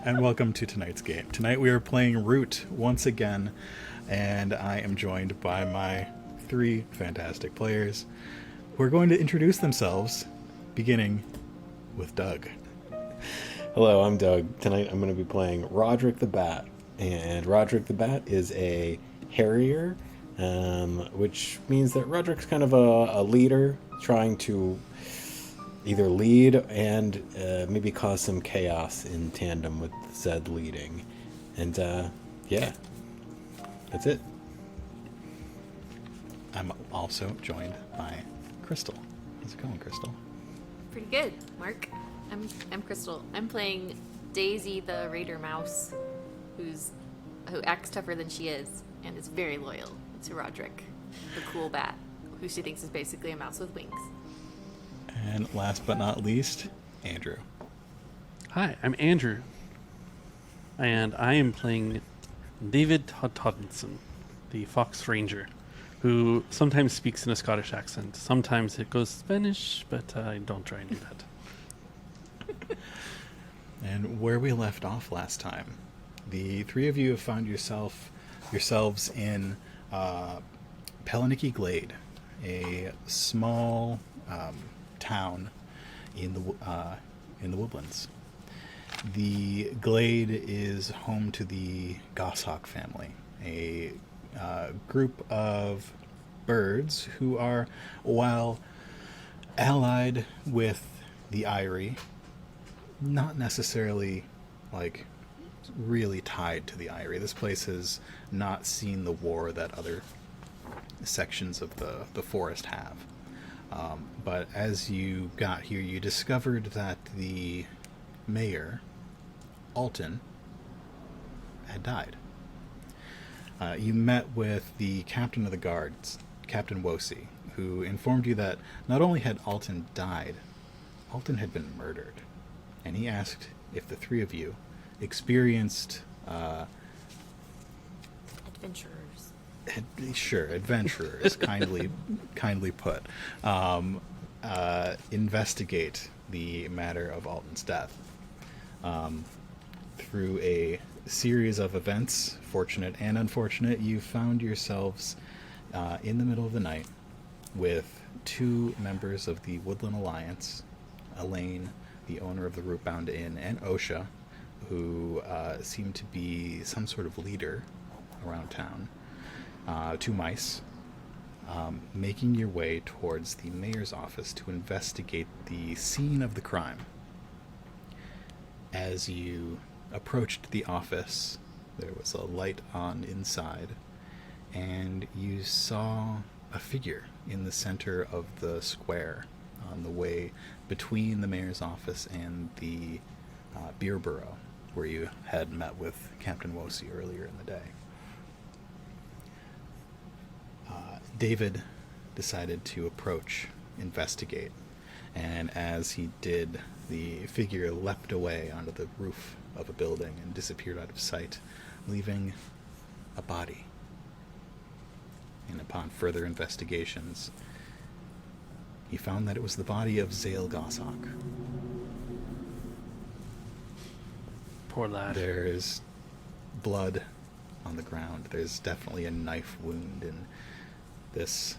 and welcome to tonight's game. Tonight we are playing Root once again, and I am joined by my three fantastic players who are going to introduce themselves, beginning with Doug. Hello, I'm Doug. Tonight I'm going to be playing Roderick the Bat, and Roderick the Bat is a harrier, which means that Roderick's kind of a leader, trying to either lead and maybe cause some chaos in tandem with said leading. And yeah, that's it. I'm also joined by Krystal. How's it going, Krystal? Pretty good, Mark. I'm Krystal. I'm playing Daisy the Raider Mouse, who acts tougher than she is and is very loyal to Roderick, the cool bat, who she thinks is basically a mouse with wings. And last but not least, Andrew. Hi, I'm Andrew, and I am playing David Hodgson, the Fox Ranger, who sometimes speaks in a Scottish accent. Sometimes it goes Spanish, but I don't try and do that. And where we left off last time, the three of you have found yourselves in Pellenicky Glade, a small town in the woodlands. The glade is home to the goshawk family, a group of birds who are, while allied with the Eyrie, not necessarily like really tied to the Eyrie. This place has not seen the war that other sections of the forest have. But as you got here, you discovered that the mayor, Alton, had died. You met with the captain of the guards, Captain Wosi, who informed you that not only had Alton died, Alton had been murdered. And he asked if the three of you experienced adventurers, kindly put, investigate the matter of Alton's death. Through a series of events, fortunate and unfortunate, you found yourselves in the middle of the night with two members of the Woodland Alliance, Elaine, the owner of the Rootbound Inn, and Osha, who seemed to be some sort of leader around town. Two mice, making your way towards the mayor's office to investigate the scene of the crime. As you approached the office, there was a light on inside, and you saw a figure in the center of the square on the way between the mayor's office and the beer burrow, where you had met with Captain Wosi earlier in the day. David decided to approach, investigate, and as he did, the figure leapt away onto the roof of a building and disappeared out of sight, leaving a body. And upon further investigations, he found that it was the body of Zale Goshawk. Poor lad. There's blood on the ground. There's definitely a knife wound in this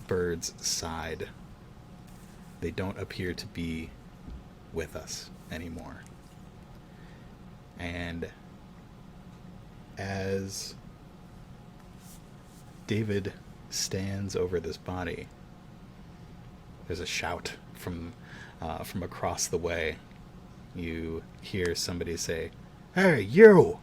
bird's side. They don't appear to be with us anymore. And as David stands over this body, there's a shout from across the way. You hear somebody say, "Hey, you!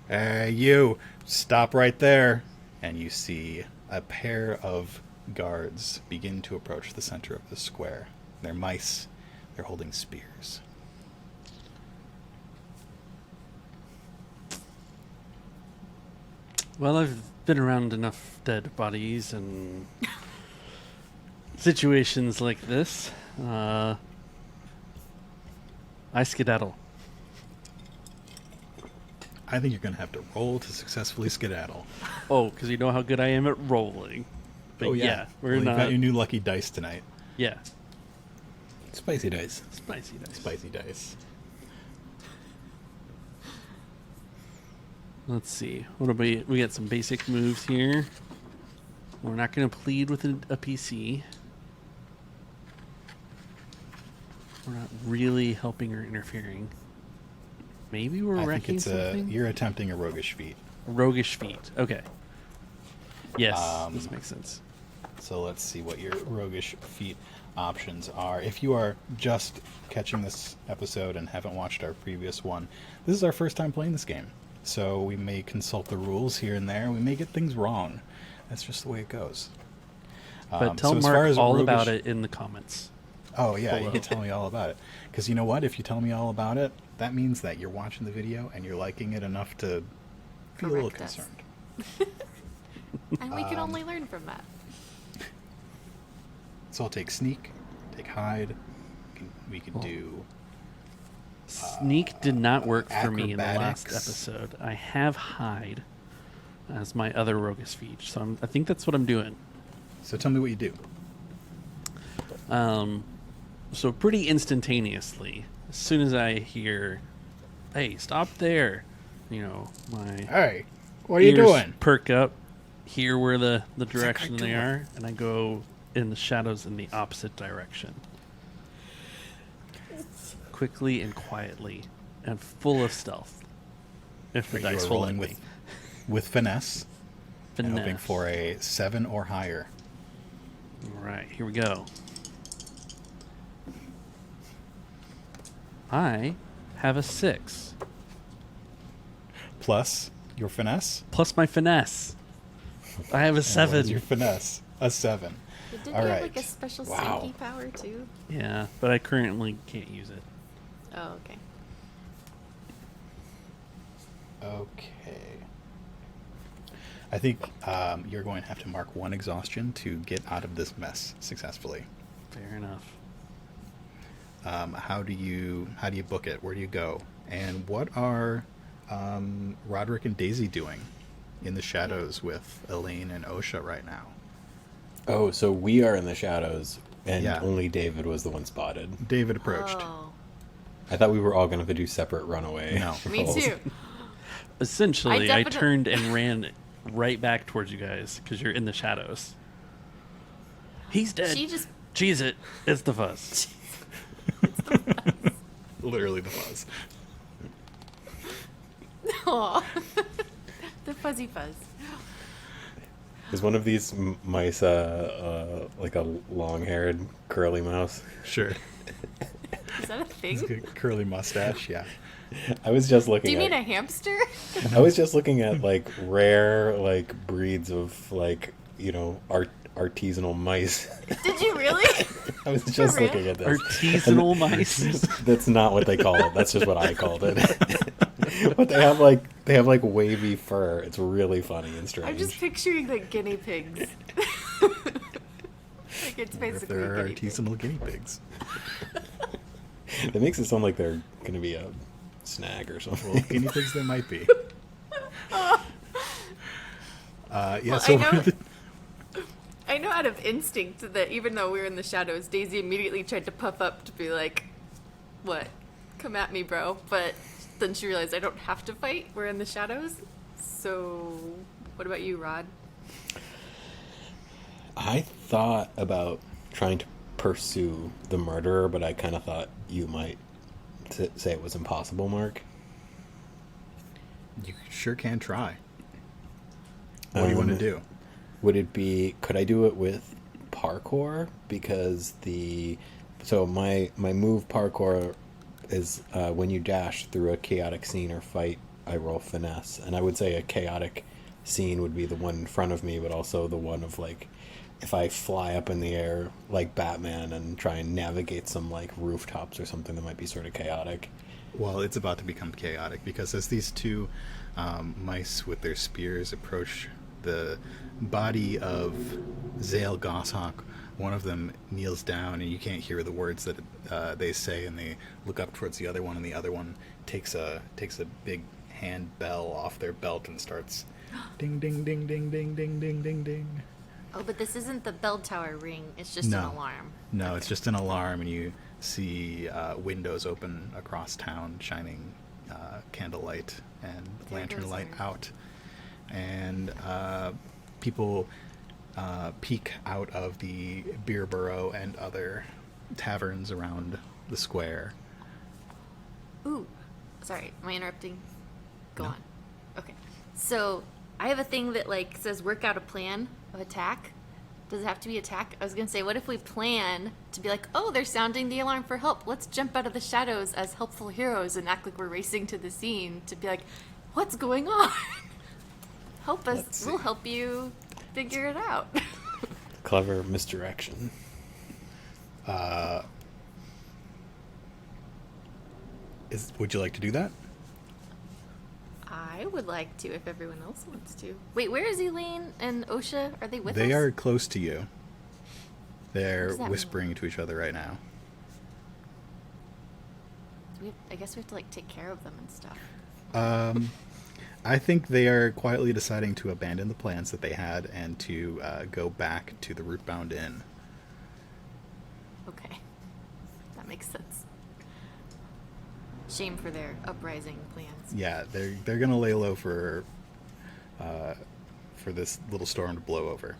Hey, you! Stop right there!" And you see a pair of guards begin to approach the center of the square. They're mice. They're holding spears. Well, I've been around enough dead bodies and situations like this. I skedaddle. I think you're going to have to roll to successfully skedaddle. Oh, because you know how good I am at rolling. But yeah, we're You've not. got your new lucky dice tonight. Yeah, Spicy dice. spicy dice. Spicy dice. Let's see. What do we got some basic moves here. We're not going to plead with a PC. We're not really helping or interfering. Maybe we're I think wrecking it's something. you're attempting a roguish feat. Roguish feat. Okay. Yes, Um, this makes sense. So let's see what your roguish feat options are. If you are just catching this episode and haven't watched our previous one, this is our first time playing this game. So we may consult the rules here and there. We may get things wrong. That's just the way it goes. But tell so as far Mark as all roguish- about it in the comments. Oh, yeah, you below. can tell me all about it. Because you know what? If you tell me all about it, that means that you're watching the video and you're liking it enough to feel a little Correct us. concerned. And we can only learn from that. So I'll take sneak, take hide. We can do... Sneak did not work for me in the last acrobatics. episode. I have hide as my other roguish feat, so I think that's what I'm doing. So tell me what you do. So pretty instantaneously, as soon as I hear, "Hey, stop there," my Hey, what are you ears doing? perk up, hear where the direction guy they doing? are, and I go in the shadows in the opposite direction. Quickly and quietly, and full of stealth. If the You are dice will let rolling me. with finesse, and hoping Finesse. for a 7 or higher. All right, here we go. I have a 6 Plus your finesse. plus my finesse. I have a And what is 7. your finesse? A 7. But didn't All you have right. like a special Wow. sneaky power too? Yeah, but I currently can't use it. Oh, okay. Okay. I think you're going to have to mark 1 exhaustion to get out of this mess successfully. Fair enough. How do you book it? Where do you go? And what are Roderick and Daisy doing in the shadows with Elaine and Osha right now? Oh, so we are in the shadows, and Yeah. only David was the one spotted. David approached. Oh, I thought we were all going to do separate runaway. No. me rolls. too. Essentially, I I definite- turned and ran right back towards you guys because you're in the shadows. He's dead. She just Cheese it. It's the fuzz. Literally the fuzz. Aw. The fuzzy fuzz. Is one of these mice like a long-haired curly mouse? Sure. Is that a He's thing? got a curly mustache, yeah. I was just looking. Do you at, mean a hamster? I was just looking at like rare like breeds of like artisanal mice. Did you really? I was just real? looking at this. Artisanal mice. That's not what they call it. That's just what I called it. But they have like wavy fur. It's really funny and strange. I'm just picturing like guinea pigs. Like it's Wonder if basically there a are guinea pig. artisanal guinea pigs. That makes it sound like they're going to be a snag or something. Well, guinea pigs there might be. Yeah, Well, so I know- what are the- I know out of instinct that even though we were in the shadows, Daisy immediately tried to puff up to be like, "What? Come at me, bro." But then she realized I don't have to fight. We're in the shadows. So, what about you, Rod? I thought about trying to pursue the murderer, but I kind of thought you might say it was impossible, Mark. you sure can try. What do you want to do? Would it be? Could I do it with parkour? Because my move parkour is when you dash through a chaotic scene or fight, I roll finesse, and I would say a chaotic scene would be the one in front of me, but also the one of like if I fly up in the air like Batman and try and navigate some like rooftops or something that might be sort of chaotic. Well, it's about to become chaotic because as these two mice with their spears approach the body of Zale Goshawk, one of them kneels down and you can't hear the words that they say, and they look up towards the other one, and the other one takes a big hand bell off their belt and starts ding ding ding ding ding ding ding ding ding. Oh, but this isn't the bell tower ring. It's just No. an alarm. No, it's just an alarm, and you see windows open across town, shining candlelight and There lantern goes light our- out, and people peek out of the beer burrow and other taverns around the square. Ooh, sorry, am I interrupting? Go No. on. Okay, so I have a thing that like says work out a plan of attack. Does it have to be attack? I was gonna say, what if we plan to be like, oh, they're sounding the alarm for help. Let's jump out of the shadows as helpful heroes and act like we're racing to the scene to be like, what's going on? Help us. Let's We'll see. help you figure it out. Clever misdirection. Would you like to do that? I would like to if everyone else wants to. Wait, where is Elaine and Osha? Are they with us? They are close to you. They're does that mean? whispering to each other right now. I guess we have to like take care of them and stuff. I think they are quietly deciding to abandon the plans that they had and to go back to the Rootbound Inn. Okay. That makes sense. Shame for their uprising plans. Yeah, they're gonna lay low for this little storm to blow over.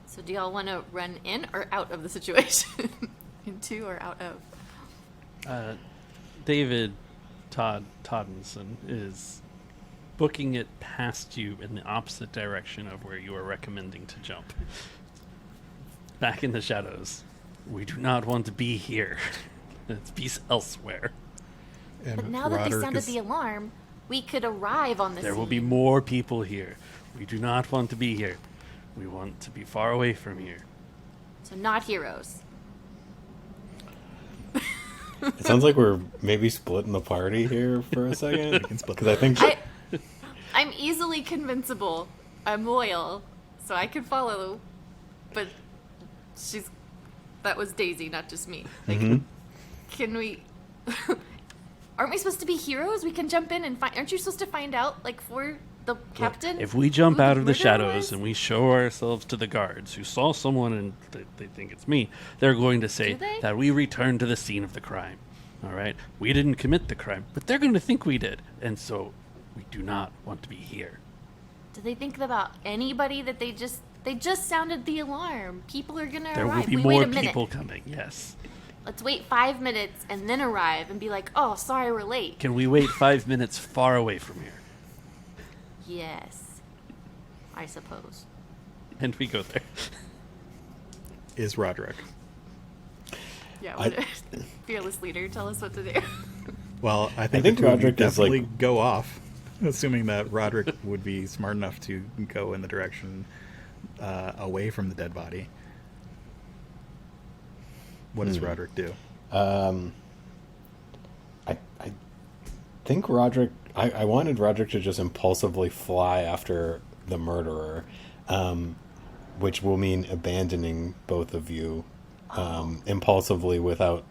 So do y'all want to run in or out of the situation? Into or out of? David Toddenson is booking it past you in the opposite direction of where you are recommending to jump. Back in the shadows. We do not want to be here. Let's be elsewhere. And But now that they Roderick sounded is- the alarm, we could arrive on the There scene. will be more people here. We do not want to be here. We want to be far away from here. So not heroes. It sounds like we're maybe splitting the party here for a second. can split Because I think I'm easily convincible. I'm loyal, so I can follow. But that was Daisy, not just me. Like, can we? Aren't we supposed to be heroes? We can jump in and find. Aren't you supposed to find out, like, for the captain? If we jump who out of the murderer shadows was? and we show ourselves to the guards who saw someone and they think it's me, they're going to say Do they? that we returned to the scene of the crime. All right? We didn't commit the crime, but they're going to think we did. And so we do not want to be here. Do they think about anybody that they just sounded the alarm? People are gonna There will arrive. be We more wait a minute. people coming, yes. Let's wait 5 minutes and then arrive and be like, oh, sorry, we're late. Can we wait 5 minutes far away from here? Yes, I suppose. And we go there. is Roderick. Yeah, I- what fearless leader, tell us what to do. Well, I think, think the two of you Roderick is, like- definitely go off, assuming that Roderick would be smart enough to go in the direction away from the dead body. What does Roderick do? I think Roderick. I wanted Roderick to just impulsively fly after the murderer, which will mean abandoning both of you impulsively without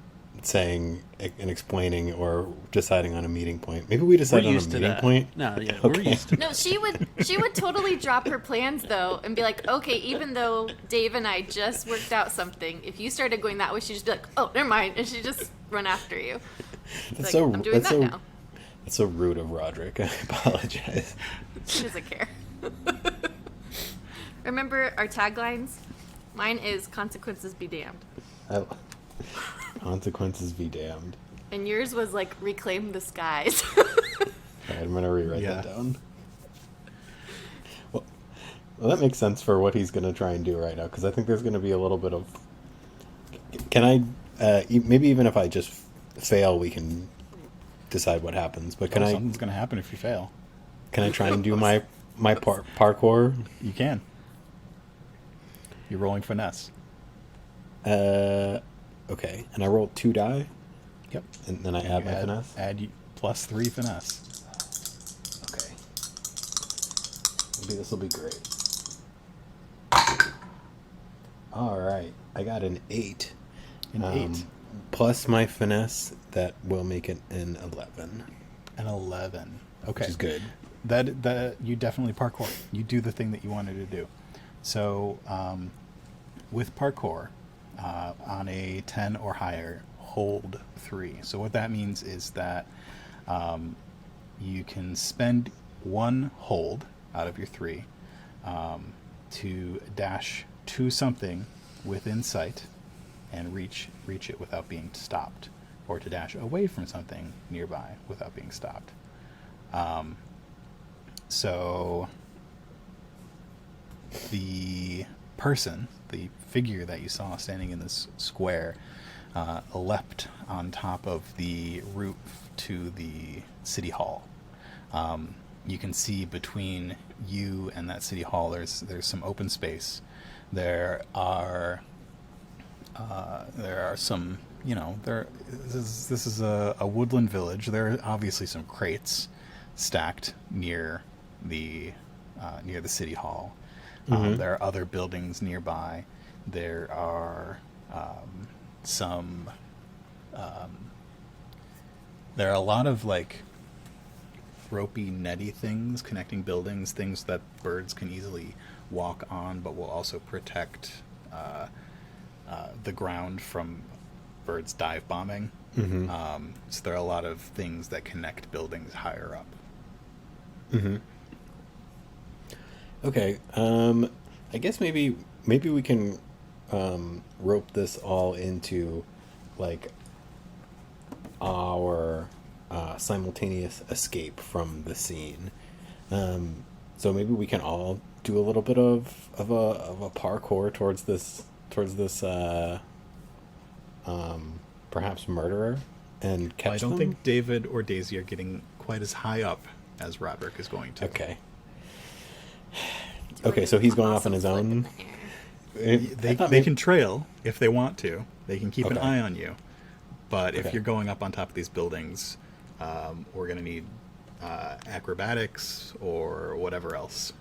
saying and explaining or deciding on a meeting point. Maybe we decide We're on a used to meeting that. point. No, yeah, we're Okay. used to No, she would totally drop her plans though and be like, okay, even though Dave and I just worked out something, if you started going that way, she'd just be like, oh, never mind, and she'd just run after you. That's Like, so. I'm doing that's that so. now. That's so rude of Roderick. I apologize. She doesn't care. Remember our taglines? Mine is consequences be damned. Consequences be damned. And yours was like reclaim the skies. All right, I'm gonna rewrite Yeah. that down. Well, that makes sense for what he's gonna try and do right now, because I think there's gonna be a little bit of. Can I? Maybe even if I just fail, we can decide what happens. But can I? Something's going to happen if you fail. Can I try and do my parkour? You can. You're rolling finesse. Okay, and I rolled 2 die, Yep. and then I add my finesse. Add +3 finesse. Okay. Maybe this will be great. All right, I got an 8. An 8. Plus my finesse, that will make it an 11. An 11. Okay. Which is good. That you definitely parkour. You do the thing that you wanted to do. So with parkour, on a 10 or higher, hold 3. So what that means is that you can spend 1 hold out of your 3 to dash to something within sight and reach it without being stopped, or to dash away from something nearby without being stopped. So the figure that you saw standing in this square, leapt on top of the roof to the city hall. You can see between you and that city hall, there's some open space. There are some, this is a woodland village. There are obviously some crates stacked near the city hall. There are other buildings nearby. There are there are a lot of like ropey, netty things connecting buildings, things that birds can easily walk on, but will also protect the ground from birds dive bombing. So there are a lot of things that connect buildings higher up. Okay. I guess maybe we can rope this all into like our simultaneous escape from the scene. So maybe we can all do a little bit of a parkour towards this perhaps murderer and catch I don't them? think David or Daisy are getting quite as high up as Roderick is going to. Okay. Doing Okay, so he's going off on awesome his flip in own. the air. They can trail if they want to. They can keep an Okay. eye on you. But if Okay. you're going up on top of these buildings, we're going to need acrobatics or whatever else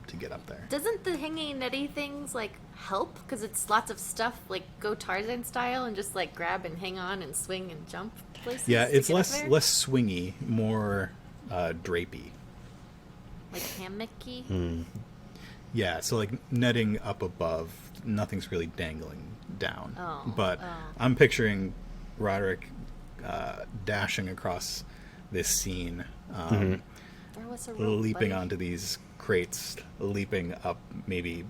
to get up there. Doesn't the hanging netty things like help? Because it's lots of stuff like go Tarzan style and just like grab and hang on and swing and jump places. Yeah, to it's get up less there? swingy, more drapey. like hammocky. Yeah, so like netting up above, nothing's really dangling down. Oh, But oh. I'm picturing Roderick dashing across this scene, There was a rope, leaping buddy. onto these crates, leaping up, maybe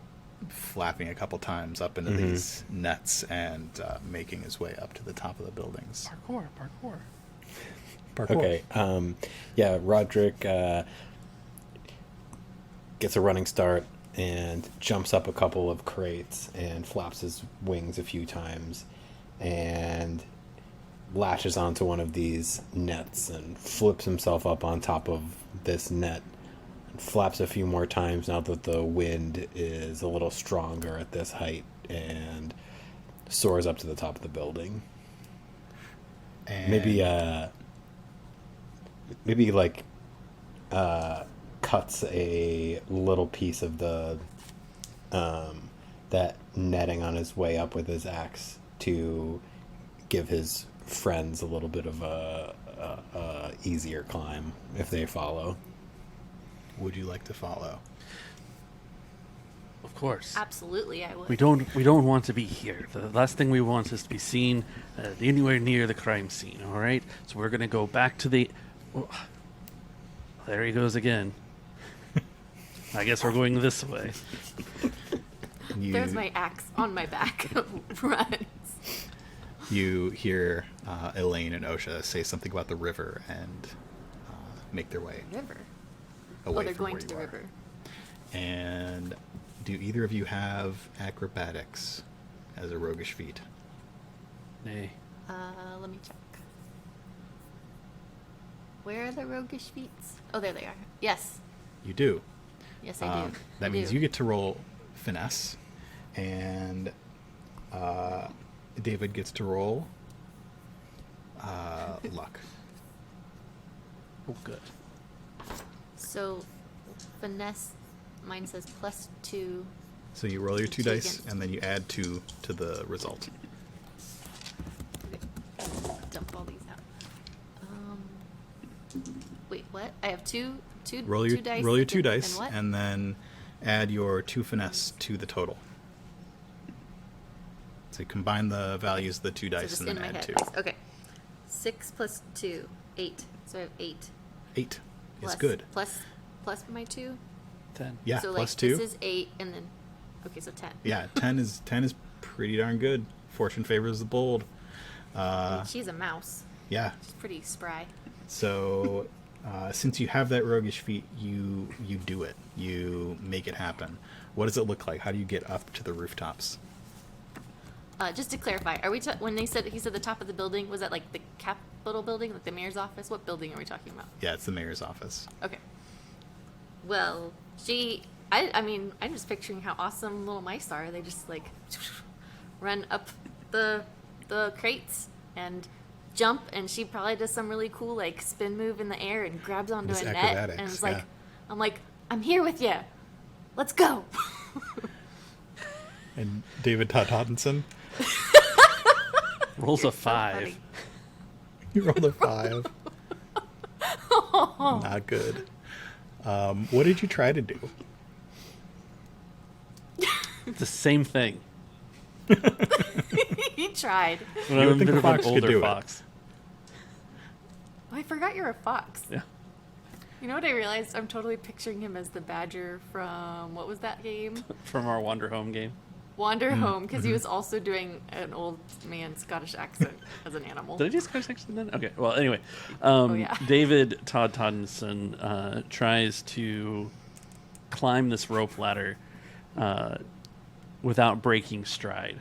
flapping a couple times up into these nets, and making his way up to the top of the buildings. Parkour. Parkour. Okay. Yeah, Roderick gets a running start and jumps up a couple of crates and flaps his wings a few times and latches onto one of these nets and flips himself up on top of this net and flaps a few more times now that the wind is a little stronger at this height, and soars up to the top of the building. And Maybe like cuts a little piece of the that netting on his way up with his axe to give his friends a little bit of a easier climb if they follow. would you like to follow? Of course. Absolutely, I would. We don't want to be here. The last thing we want is to be seen anywhere near the crime scene. All right. So we're gonna go back to the. Oh, there he goes again. I guess we're going this way. There's my axe on my back. Runs. You hear Elaine and Osha say something about the river and make their way River. away They're from going where to the you are. river. And do either of you have acrobatics as a roguish feat? Nay. Let me check. Where are the roguish feats? Oh, there they are. Yes. You do. Yes, I do. That I means do. you get to roll finesse, and David gets to roll luck. Oh, good. So, finesse, mine says +2. So you roll your 2 Two dice, against. and then you add 2 to the result. Okay. Dump all these out. Wait, what? I have two Roll your dice. roll your and 2 dice, and what? and then add your 2 finesse to the total. So you combine the values of the two So dice just and in then my add head. 2. Okay. 6 plus 2, 8. So I have 8. 8 is Plus- good. Plus my 2. 10. Yeah, So plus like 2. this is 8, and then okay, so 10. Yeah, 10 is pretty darn good. Fortune favors the bold. I mean, she's a mouse. Yeah. She's pretty spry. So since you have that roguish feat, you do it. You make it happen. What does it look like? How do you get up to the rooftops? Just to clarify, are we when he said the top of the building, was that like the Capitol building, like the mayor's office? What building are we talking about? Yeah, it's the mayor's office. Okay. Well, I mean, I'm just picturing how awesome little mice are. They just like run up the crates and jump, and she probably does some really cool like spin move in the air and grabs onto It's a net, acrobatics, and it's like, yeah. I'm like, I'm here with you. Let's go. And David Todhausenson, Rolls a So 5. funny. you rolled a 5. Not good. What did you try to do? It's the same thing. He tried. But You I'm would a think bit a of an fox could older do it. fox. Oh, I forgot you're a fox. Yeah. You know what I realized? I'm totally picturing him as the badger from what was that game? From our Wander Home game. Wander Home, because he was also doing an old man Scottish accent as an animal. Did I do Scottish accent then? Okay. Well, anyway, yeah. David Todd Toddenson tries to climb this rope ladder without breaking stride,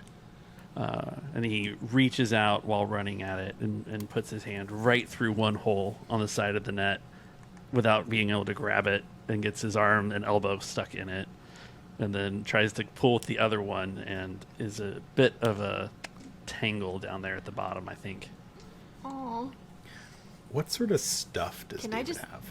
and he reaches out while running at it and puts his hand right through one hole on the side of the net without being able to grab it, and gets his arm and elbow stuck in it. And then tries to pull with the other one, and is a bit of a tangle down there at the bottom, I think. Aw. What sort of stuff does Can I David just- have?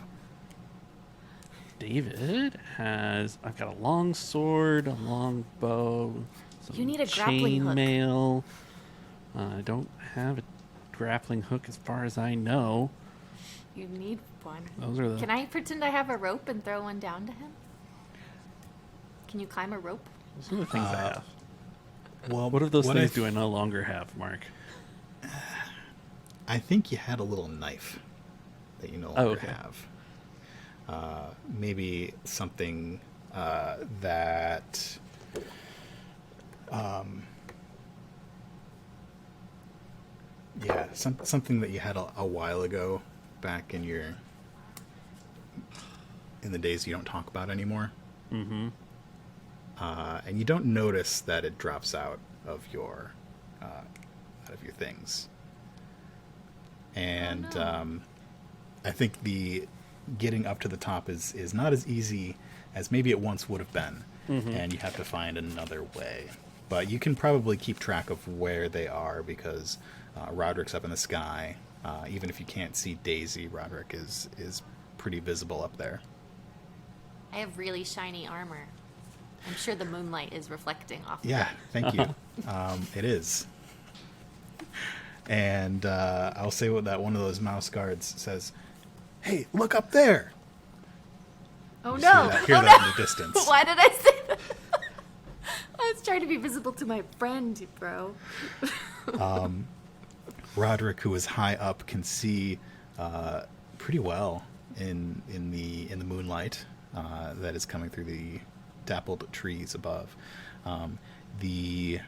David has... I've got a long sword, a long bow, some You need a grappling hook. chainmail. I don't have a grappling hook as far as I know. You need one. Those are the... Can I pretend I have a rope and throw one down to him? Can you climb a rope? Those are the things I have. Well, What of those what things I do I no longer have, Mark? I think you had a little knife that you no Oh, longer okay. have. Maybe something that yeah, something that you had a while ago back in the days you don't talk about anymore. Mm-hmm. And you don't notice that it drops out of your things. And no. I think the getting up to the top is not as easy as maybe it once would have been, and you have to find another way. But you can probably keep track of where they are because Roderick's up in the sky. Even if you can't see Daisy, Roderick is pretty visible up there. I have really shiny armor. I'm sure the moonlight is reflecting off Yeah, of it. thank you. It is. And I'll say what that one of those mouse guards says, "Hey, look up there!" Oh You no! hear Oh that no! in the distance. Why did I say that? I was trying to be visible to my friend, bro. Roderick, who is high up, can see pretty well in the moonlight that is coming through the dappled trees above. The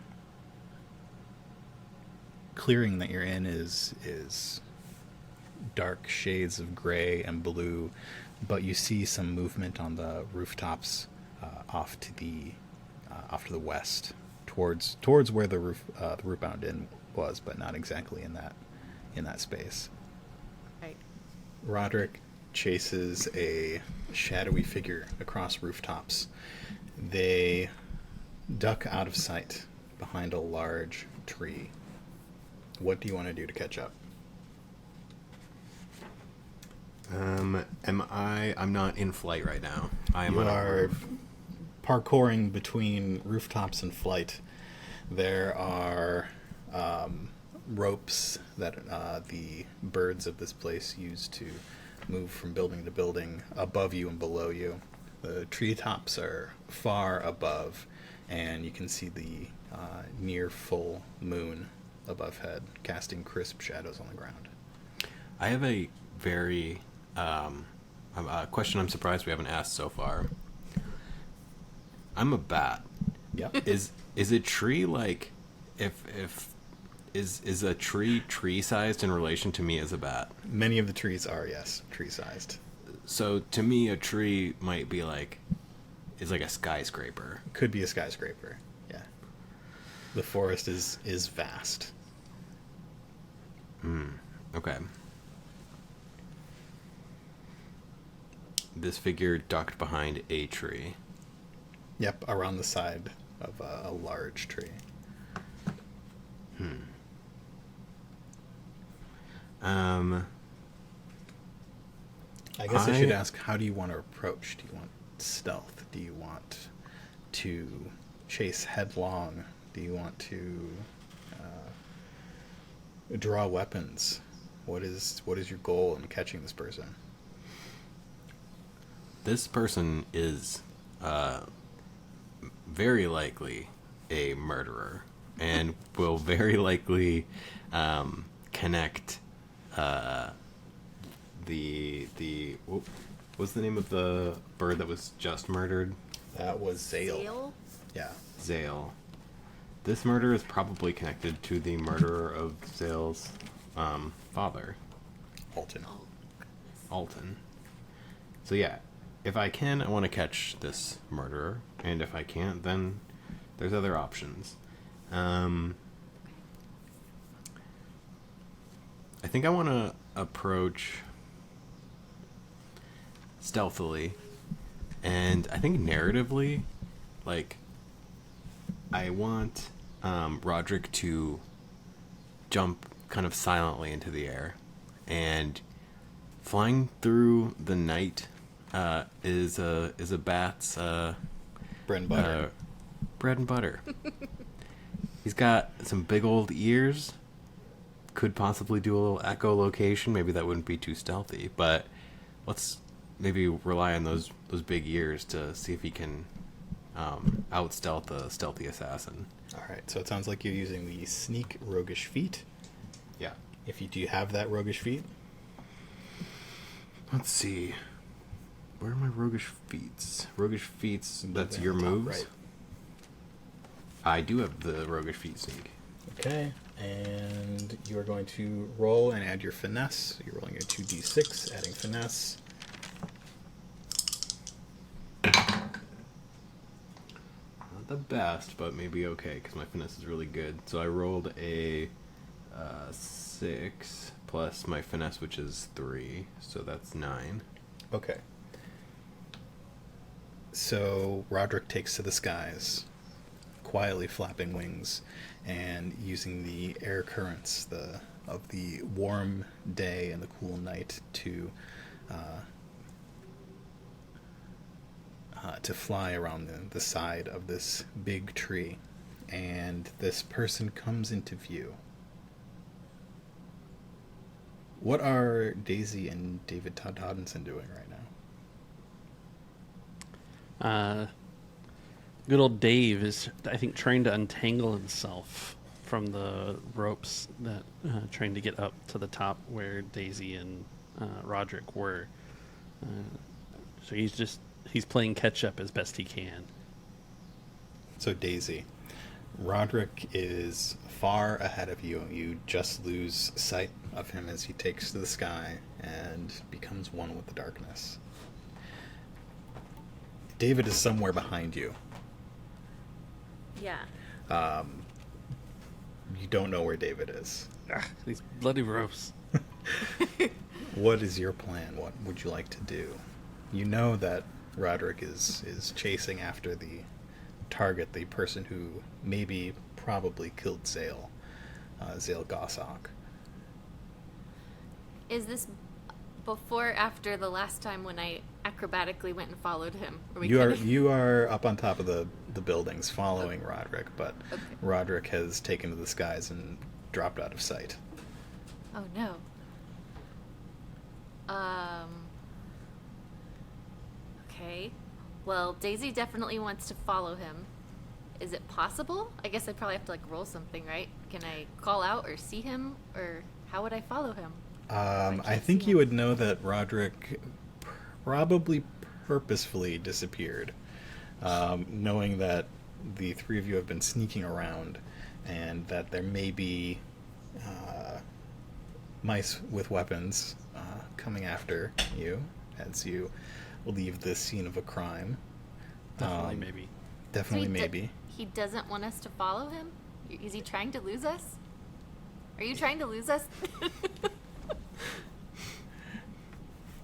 clearing that you're in is dark shades of gray and blue, but you see some movement on the rooftops off to the west, towards where the Rootbound Inn was, but not exactly in that space. Right. Roderick chases a shadowy figure across rooftops. They duck out of sight behind a large tree. What do you want to do to catch up? I'm not in flight right now. I am You on a are roof. parkouring between rooftops and flight. There are ropes that the birds of this place use to move from building to building above you and below you. The treetops are far above, and you can see the near full moon above head, casting crisp shadows on the ground. I have a very a question I'm surprised we haven't asked so far. I'm a bat. Yep. Is a tree like if is a tree sized in relation to me as a bat? Many of the trees are, yes, tree-sized. So to me, a tree might be is like a skyscraper. Could be a skyscraper, yeah. The forest is vast. Okay. This figure ducked behind a tree. Yep, around the side of a large tree. I guess I should ask, how do you want to approach? Do you want stealth? Do you want to chase headlong? Do you want to draw weapons? What is your goal in catching this person? This person is very likely a murderer and will very likely connect what's the name of the bird that was just murdered? That was Zale. Zale? Yeah. Zale. This murder is probably connected to the murderer of Zale's father, Alton. Oh, Alton. So yeah, if I can, I want to catch this murderer, and if I can't, then there's other options. I think I want to approach stealthily, and I think narratively, I want Roderick to jump kind of silently into the air, and flying through the night is a bat's Bread and butter. bread and butter. He's got some big old ears. Could possibly do a little echolocation. Maybe that wouldn't be too stealthy, but let's maybe rely on those big ears to see if he can out stealth a stealthy assassin. All right, so it sounds like you're using the sneak roguish feat. Yeah. Do you have that roguish feat? Let's see. Where are my roguish feats? Roguish feats, that's Maybe your on the top moves? right. I do have the roguish feat sneak. Okay, and you are going to roll and add your finesse. So you're rolling your 2d6, adding finesse. Not the best, but maybe okay, because my finesse is really good. So I rolled a 6 plus my finesse, which is 3, so that's 9. Okay. So Roderick takes to the skies, quietly flapping wings and using the air currents of the warm day and the cool night to fly around the side of this big tree. And this person comes into view. What are Daisy and David Todd Hodinson doing right now? Good old Dave is, I think, trying to untangle himself from the ropes that trying to get up to the top where Daisy and Roderick were. So he's playing catch up as best he can. So Daisy, Roderick is far ahead of you. You just lose sight of him as he takes to the sky and becomes one with the darkness. David is somewhere behind you. yeah. You don't know where David is. These bloody ropes. What is your plan? What would you like to do? You know that Roderick is chasing after the target, the person who probably killed Zale Gossok. Is this before or after the last time when I acrobatically went and followed him? You are up on top of the buildings following Roderick, but Okay. Roderick has taken to the skies and dropped out of sight. Oh no. Okay. Well, Daisy definitely wants to follow him. is it possible? I guess I'd probably have to like roll something, right? Can I call out or see him, or how would I follow him? I think you would know that Roderick probably purposefully disappeared, knowing that the three of you have been sneaking around, and that there may be mice with weapons coming after you as you leave the scene of a crime. Definitely, maybe. Definitely, So maybe. He doesn't want us to follow him? Is he trying to lose us? Are you trying to lose us? I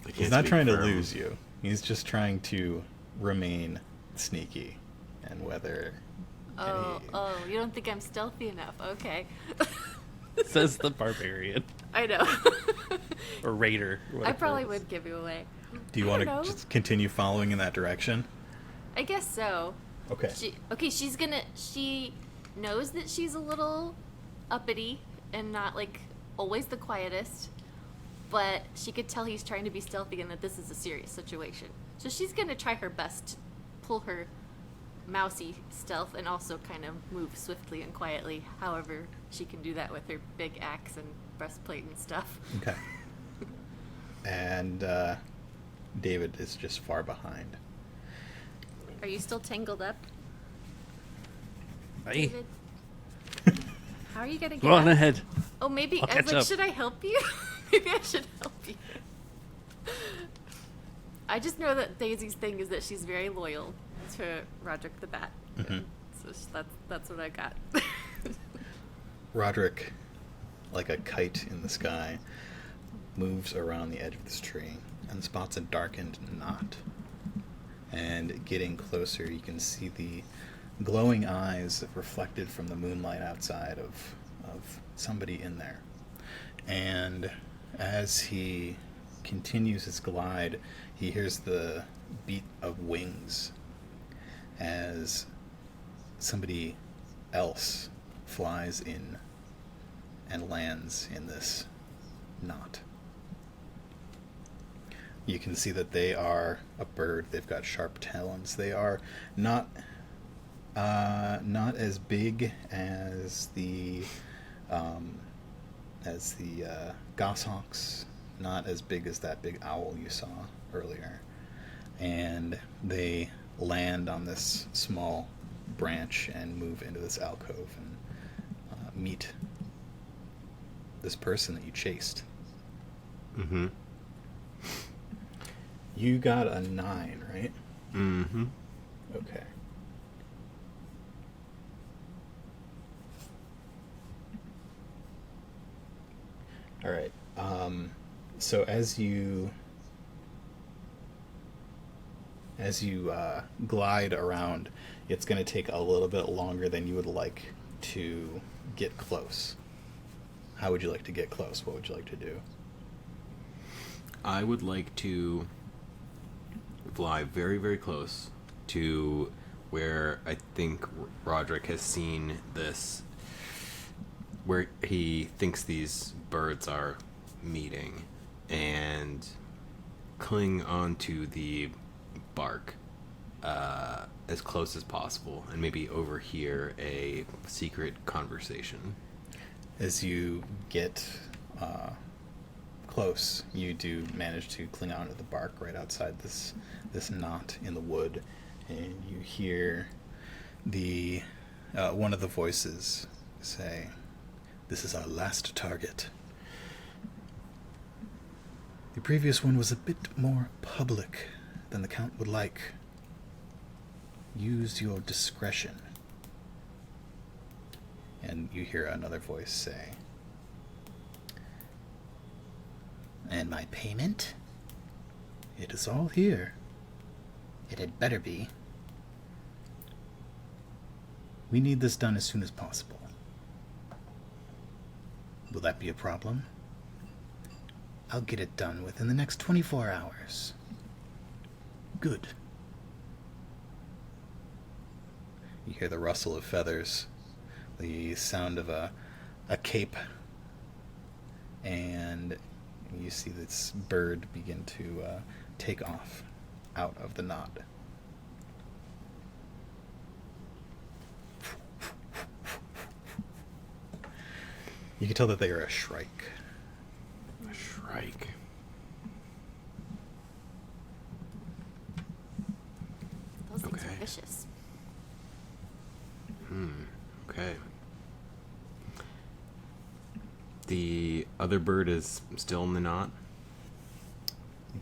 He's can't not speak trying to for him. lose you. He's just trying to remain sneaky, and whether. Oh, you don't think I'm stealthy enough? Okay. Says the barbarian I know. or raider. I whatever probably it is. would give you away. Do you I want to don't know. just continue following in that direction? I guess so. Okay. She knows that she's a little uppity and not like always the quietest, but she could tell he's trying to be stealthy and that this is a serious situation. So she's gonna try her best to pull her mousy stealth and also kind of move swiftly and quietly, however she can do that with her big axe and breastplate and stuff. Okay. And David is just far behind. Are you still tangled up, Hey, David? How are you gonna get go on up? ahead. Oh, maybe I'll I was catch like, up. should I help you? Maybe I should help you. I just know that Daisy's thing is that she's very loyal to Roderick the Bat. Mhm. So that's what I got. Roderick, like a kite in the sky, moves around the edge of this tree and spots a darkened knot. And getting closer, you can see the glowing eyes reflected from the moonlight outside of somebody in there. And as he continues his glide, he hears the beat of wings as somebody else flies in and lands in this knot. You can see that they are a bird. They've got sharp talons. They are not as big as the goshawks, not as big as that big owl you saw earlier. And they land on this small branch and move into this alcove and meet this person that you chased. Mm-hmm. You got a 9, right? Mm-hmm. Okay. All right. So as you glide around, it's going to take a little bit longer than you would like to get close. How would you like to get close? What would you like to do? I would like to fly very, very close to where I think Roderick has seen this, where he thinks these birds are meeting, and cling onto the bark as close as possible and maybe overhear a secret conversation. As you get close, you do manage to cling onto the bark right outside this knot in the wood, and you hear the one of the voices say, "This is our last target. The previous one was a bit more public than the Count would like. Use your discretion." And you hear another voice say, "And my payment? It is all here. It had better be. We need this done as soon as possible. Will that be a problem? I'll get it done within the next 24 hours. Good." You hear the rustle of feathers, the sound of a cape, and you see this bird begin to take off out of the knot. You can tell that they are a shrike. A shrike. Those things Okay. are vicious. Okay. The other bird is still in the knot.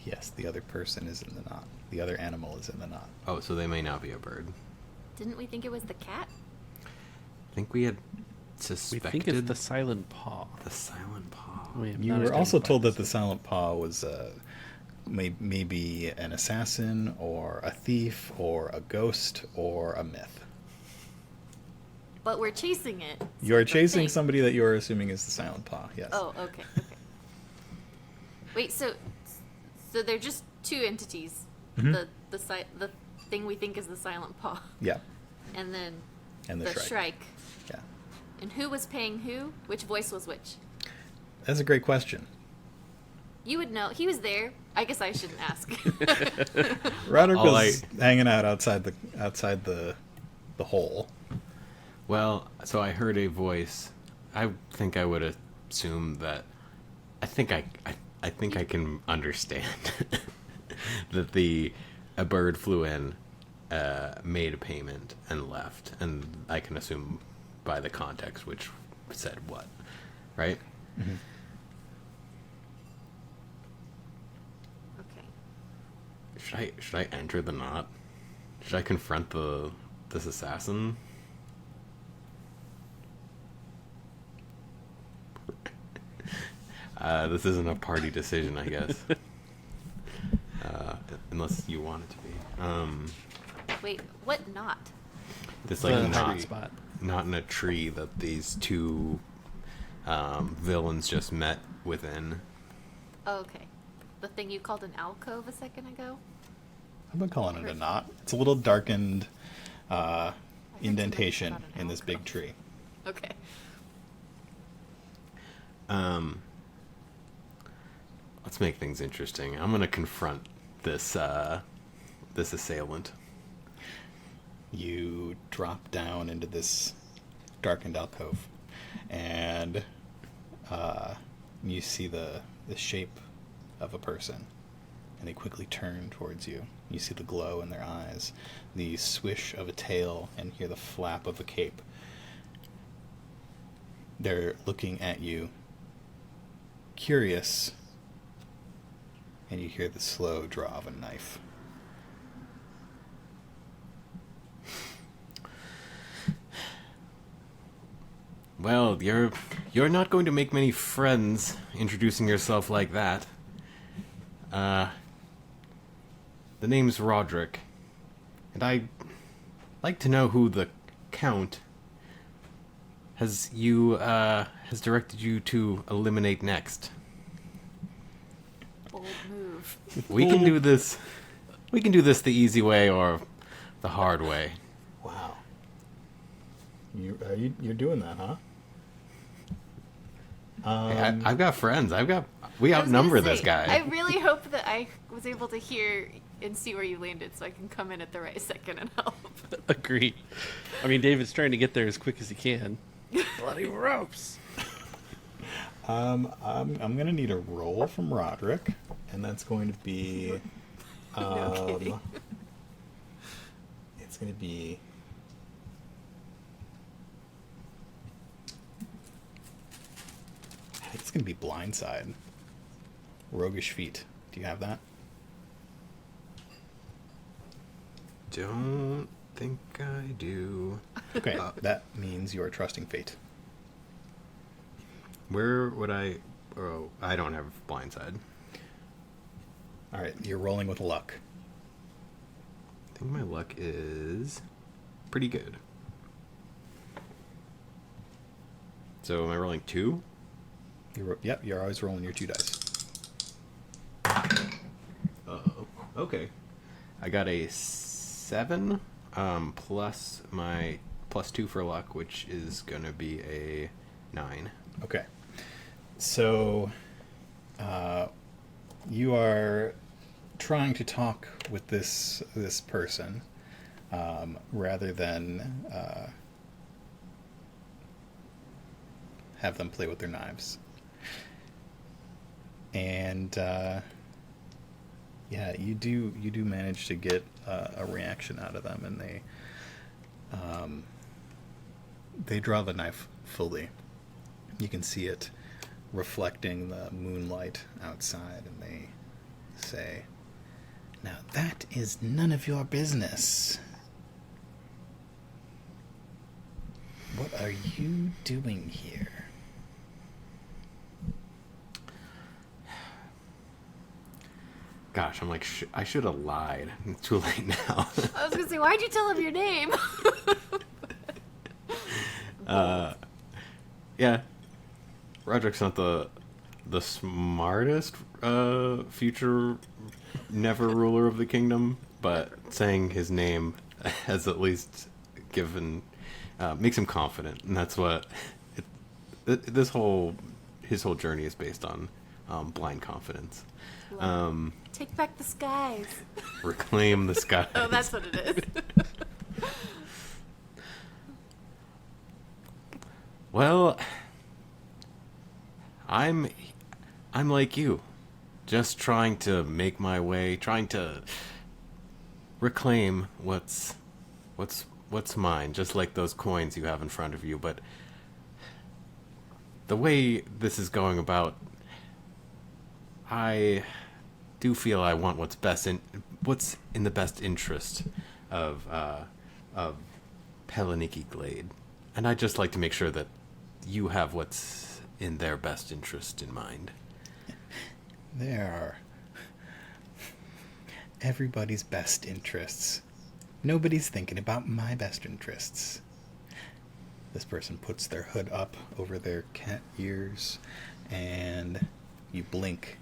Yes, the other person is in the knot. The other animal is in the knot. Oh, so they may not be a bird. Didn't we think it was the cat? I think we had We suspected think it's the silent paw. the silent paw. We have You not were also identified told that this the Silent Paw was maybe an assassin or a thief or a ghost or a myth. But we're chasing it. You are the chasing thing. somebody that you are assuming is the Silent Paw, yes. Oh, okay. Wait, so they're just two entities. Mhm. The thing we think is the silent paw, Yeah, and then and the shrike. Yeah. And who was paying who? Which voice was which? That's a great question. You would know. He was there. I guess I shouldn't ask. Roderick All was hanging out outside the hole. Well, so I heard a voice. I think I would assume that. I think I can understand that a bird flew in, made a payment, and left, and I can assume by the context which said what, right? Mm-hmm. Okay. Should I enter the knot? Should I confront this assassin? This isn't a party decision, I guess. Unless you want it to be. Wait, what knot? This The like hot not, spot. not in a tree that these two villains just met within. Oh, okay. The thing you called an alcove a second ago? I've been calling it a knot. It's a little darkened heard indentation something about an in this big alcove. tree. Okay. Let's make things interesting. I'm gonna confront this assailant. You drop down into this darkened alcove, and you see the shape of a person, and they quickly turn towards you. You see the glow in their eyes, the swish of a tail, and hear the flap of a cape. They're looking at you, curious, and you hear the slow draw of a knife. Well, you're not going to make many friends introducing yourself like that. The name's Roderick, and I'd like to know who the Count has directed you to eliminate next. Bold move. We can do this. We can do this the easy way or the hard way. Wow. You're doing that, huh? Hey, I've got friends. We I was gonna outnumber this say, guy. I really hope that I was able to hear and see where you landed so I can come in at the right second and help. Agreed. I mean, David's trying to get there as quick as he can. Bloody ropes. I'm gonna need a roll from Roderick, and that's going to be. No kidding. It's gonna be. I think it's gonna be blindside. Roguish feat. Do you have that? Don't think I do. Okay, that means you are trusting fate. Where would I? Oh, I don't have blindside. All right, you're rolling with luck. I think my luck is pretty good. So am I rolling 2? Yep, you're always rolling your 2 dice. Uh-oh. Okay. I got a 7 plus my plus 2 for luck, which is going to be a 9. Okay. So, you are trying to talk with this person, rather than have them play with their knives. And yeah, you do manage to get a reaction out of them, and they draw the knife fully. You can see it reflecting the moonlight outside, and they say, "Now that is none of your business. What are you doing here?" Gosh, I'm like, I should have lied. It's too late now. I was gonna say, why'd you tell him your name? Yeah. Roderick's not the smartest future never ruler of the kingdom, but saying his name has at least given makes him confident, and that's what his whole journey is based on, blind confidence. Take back the skies. Reclaim the skies. Oh, that's what it is. Well, I'm like you, just trying to make my way, trying to reclaim what's mine, just like those coins you have in front of you. But the way this is going about, I do feel I want what's in the best interest of Pellenicky Glade, and I'd just like to make sure that you have what's in their best interest in mind. There are everybody's best interests. Nobody's thinking about my best interests. This person puts their hood up over their cat ears, and you blink,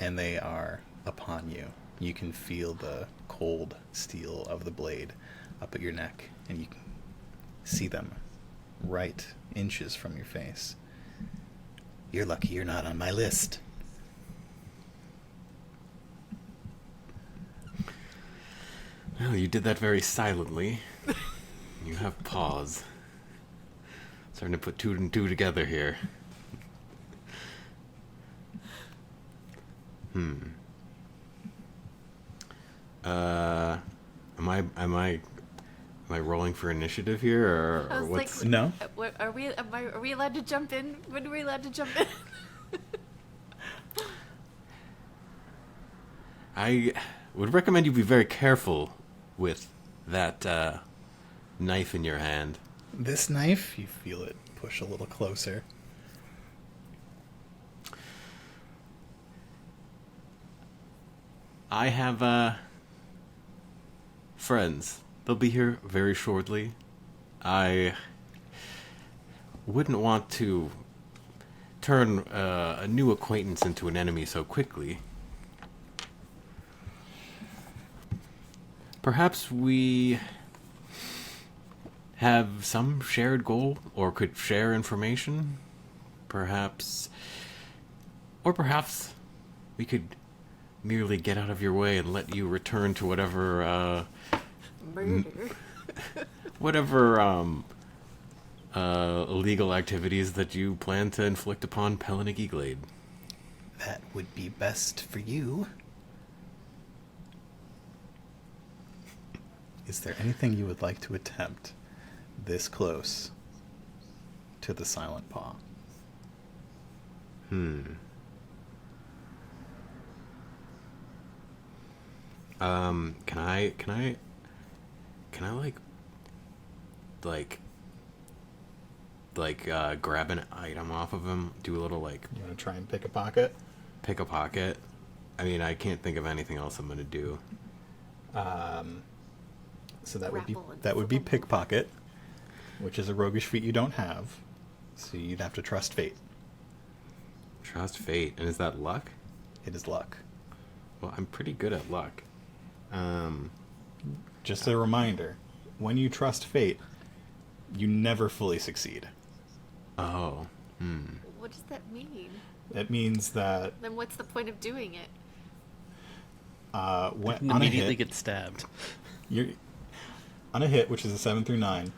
and they are upon you. You can feel the cold steel of the blade up at your neck, and you can see them right inches from your face. You're lucky you're not on my list. Well, you did that very silently. You have pause. Starting to put two and two together here. Am I rolling for initiative here, or I was what's? like, No. Are we allowed to jump in? When are we allowed to jump in? I would recommend you be very careful with that knife in your hand. This knife, you feel it push a little closer. I have friends. They'll be here very shortly. I wouldn't want to turn a new acquaintance into an enemy so quickly. Perhaps we have some shared goal, or could share information. Perhaps we could merely get out of your way and let you return to whatever Murder. illegal activities that you plan to inflict upon Pellenicky Glade. That would be best for you. Is there anything you would like to attempt this close to the Silent Paw? Can I grab an item off of him? Do a little You want to try and pick a pocket? pick a pocket? I mean, I can't think of anything else I'm gonna do. So that Grapple would be invisible. pickpocket, which is a roguish feat you don't have. So you'd have to trust fate. Trust fate, and is that luck? It is luck. Well, I'm pretty good at luck. Just a reminder, when you trust fate, you never fully succeed. Oh, What does that mean? It means that Then what's the point of doing it? when, on a Immediately hit, get stabbed. you're, on a hit, which is a 7 through 9,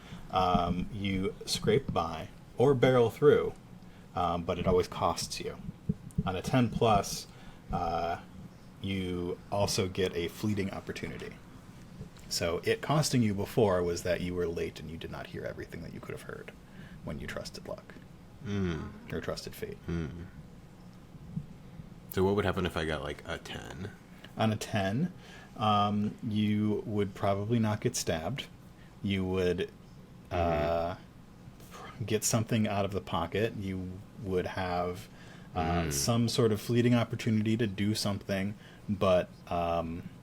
you scrape by, or barrel through, but it always costs you. On a 10 plus, you also get a fleeting opportunity. So it costing you before was that you were late and you did not hear everything that you could have heard when you trusted luck. Or trusted fate. So what would happen if I got like a 10? On a 10, you would probably not get stabbed. You would get something out of the pocket. You would have some sort of fleeting opportunity to do something, but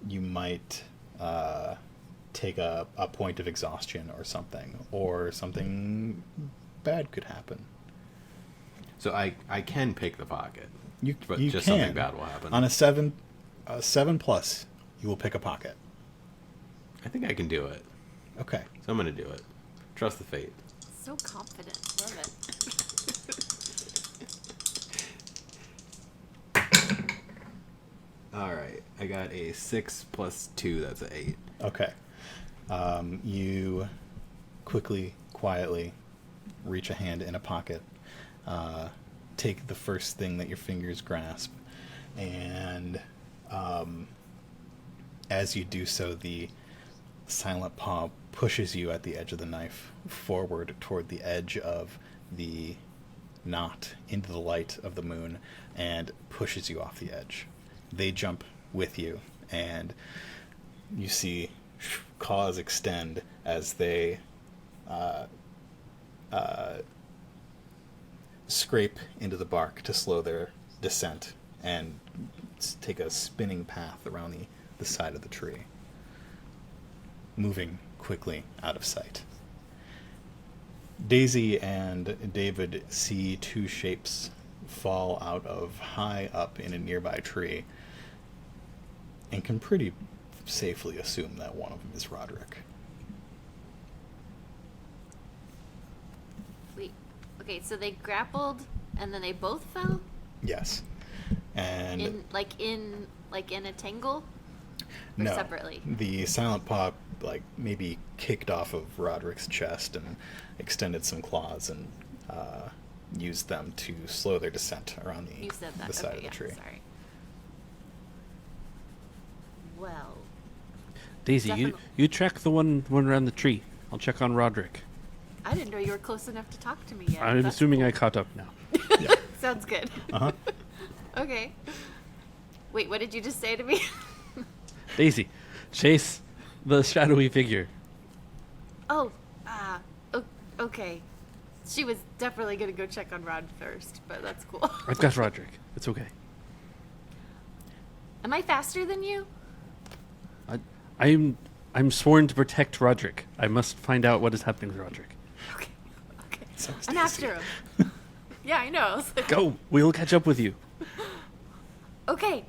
you might take a point of exhaustion or something bad could happen. So I can pick the pocket, but You just can. something bad will happen. On a 7 plus, you will pick a pocket. I think I can do it. Okay. So I'm going to do it. Trust the fate. So confident. Love it. All right. I got a 6 plus 2. That's an 8. Okay. You quickly, quietly reach a hand in a pocket, take the first thing that your fingers grasp, and as you do so, the silent paw pushes you at the edge of the knife forward toward the edge of the knot into the light of the moon and pushes you off the edge. They jump with you, and you see claws extend as they scrape into the bark to slow their descent and take a spinning path around the side of the tree, moving quickly out of sight. Daisy and David see two shapes fall out of high up in a nearby tree and can pretty safely assume that one of them is Roderick. Wait. Okay, so they grappled and then they both fell Yes. And in a tangle, or no, separately. the silent paw maybe kicked off of Roderick's chest and extended some claws and used them to slow their descent around You said that. the side Okay, of the yeah, tree. sorry. Well, Daisy, Definitely. you track the one around the tree. I'll check on Roderick. I didn't know you were close enough to talk to me yet. I'm That's assuming cool. I caught up now. Sounds good. Uh-huh. Okay. Wait, what did you just say to me? Daisy, chase the shadowy figure. Oh, okay. She was definitely gonna go check on Rod first, but that's cool. I've got Roderick. It's okay. Am I faster than you? I'm sworn to protect Roderick. I must find out what is happening with Roderick. Okay. Okay. So is I'm Daisy. after him. Yeah, I know. I was like, Go. We'll catch up with you. okay.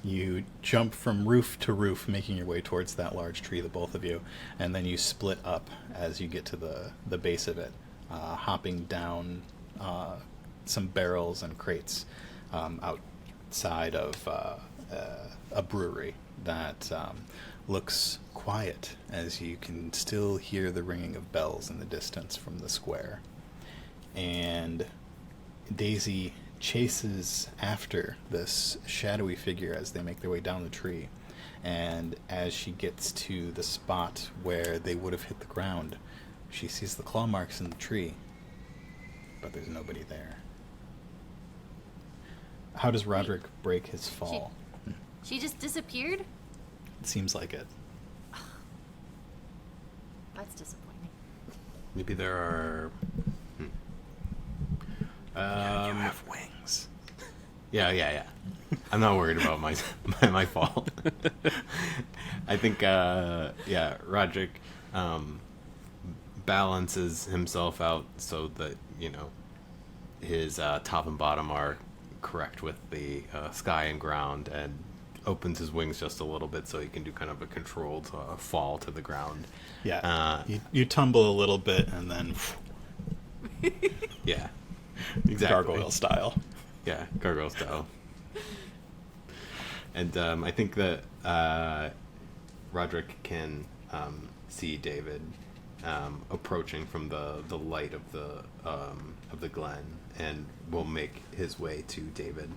You jump from roof to roof, making your way towards that large tree, the both of you, and then you split up as you get to the base of it, hopping down some barrels and crates outside of a brewery that looks quiet, as you can still hear the ringing of bells in the distance from the square. And Daisy chases after this shadowy figure as they make their way down the tree, and as she gets to the spot where they would have hit the ground, she sees the claw marks in the tree, but there's nobody there. How does Roderick break his fall? She just disappeared? It seems like it. That's disappointing. Maybe there are... You have wings. Yeah. I'm not worried about my fall. I think, Roderick balances himself out so that, his top and bottom are correct with the sky and ground, and opens his wings just a little bit so he can do kind of a controlled fall to the ground. Yeah. You tumble a little bit and then Yeah, exactly. gargoyle style. Yeah, gargoyle style. And I think that Roderick can see David approaching from the light of the glen, and will make his way to David.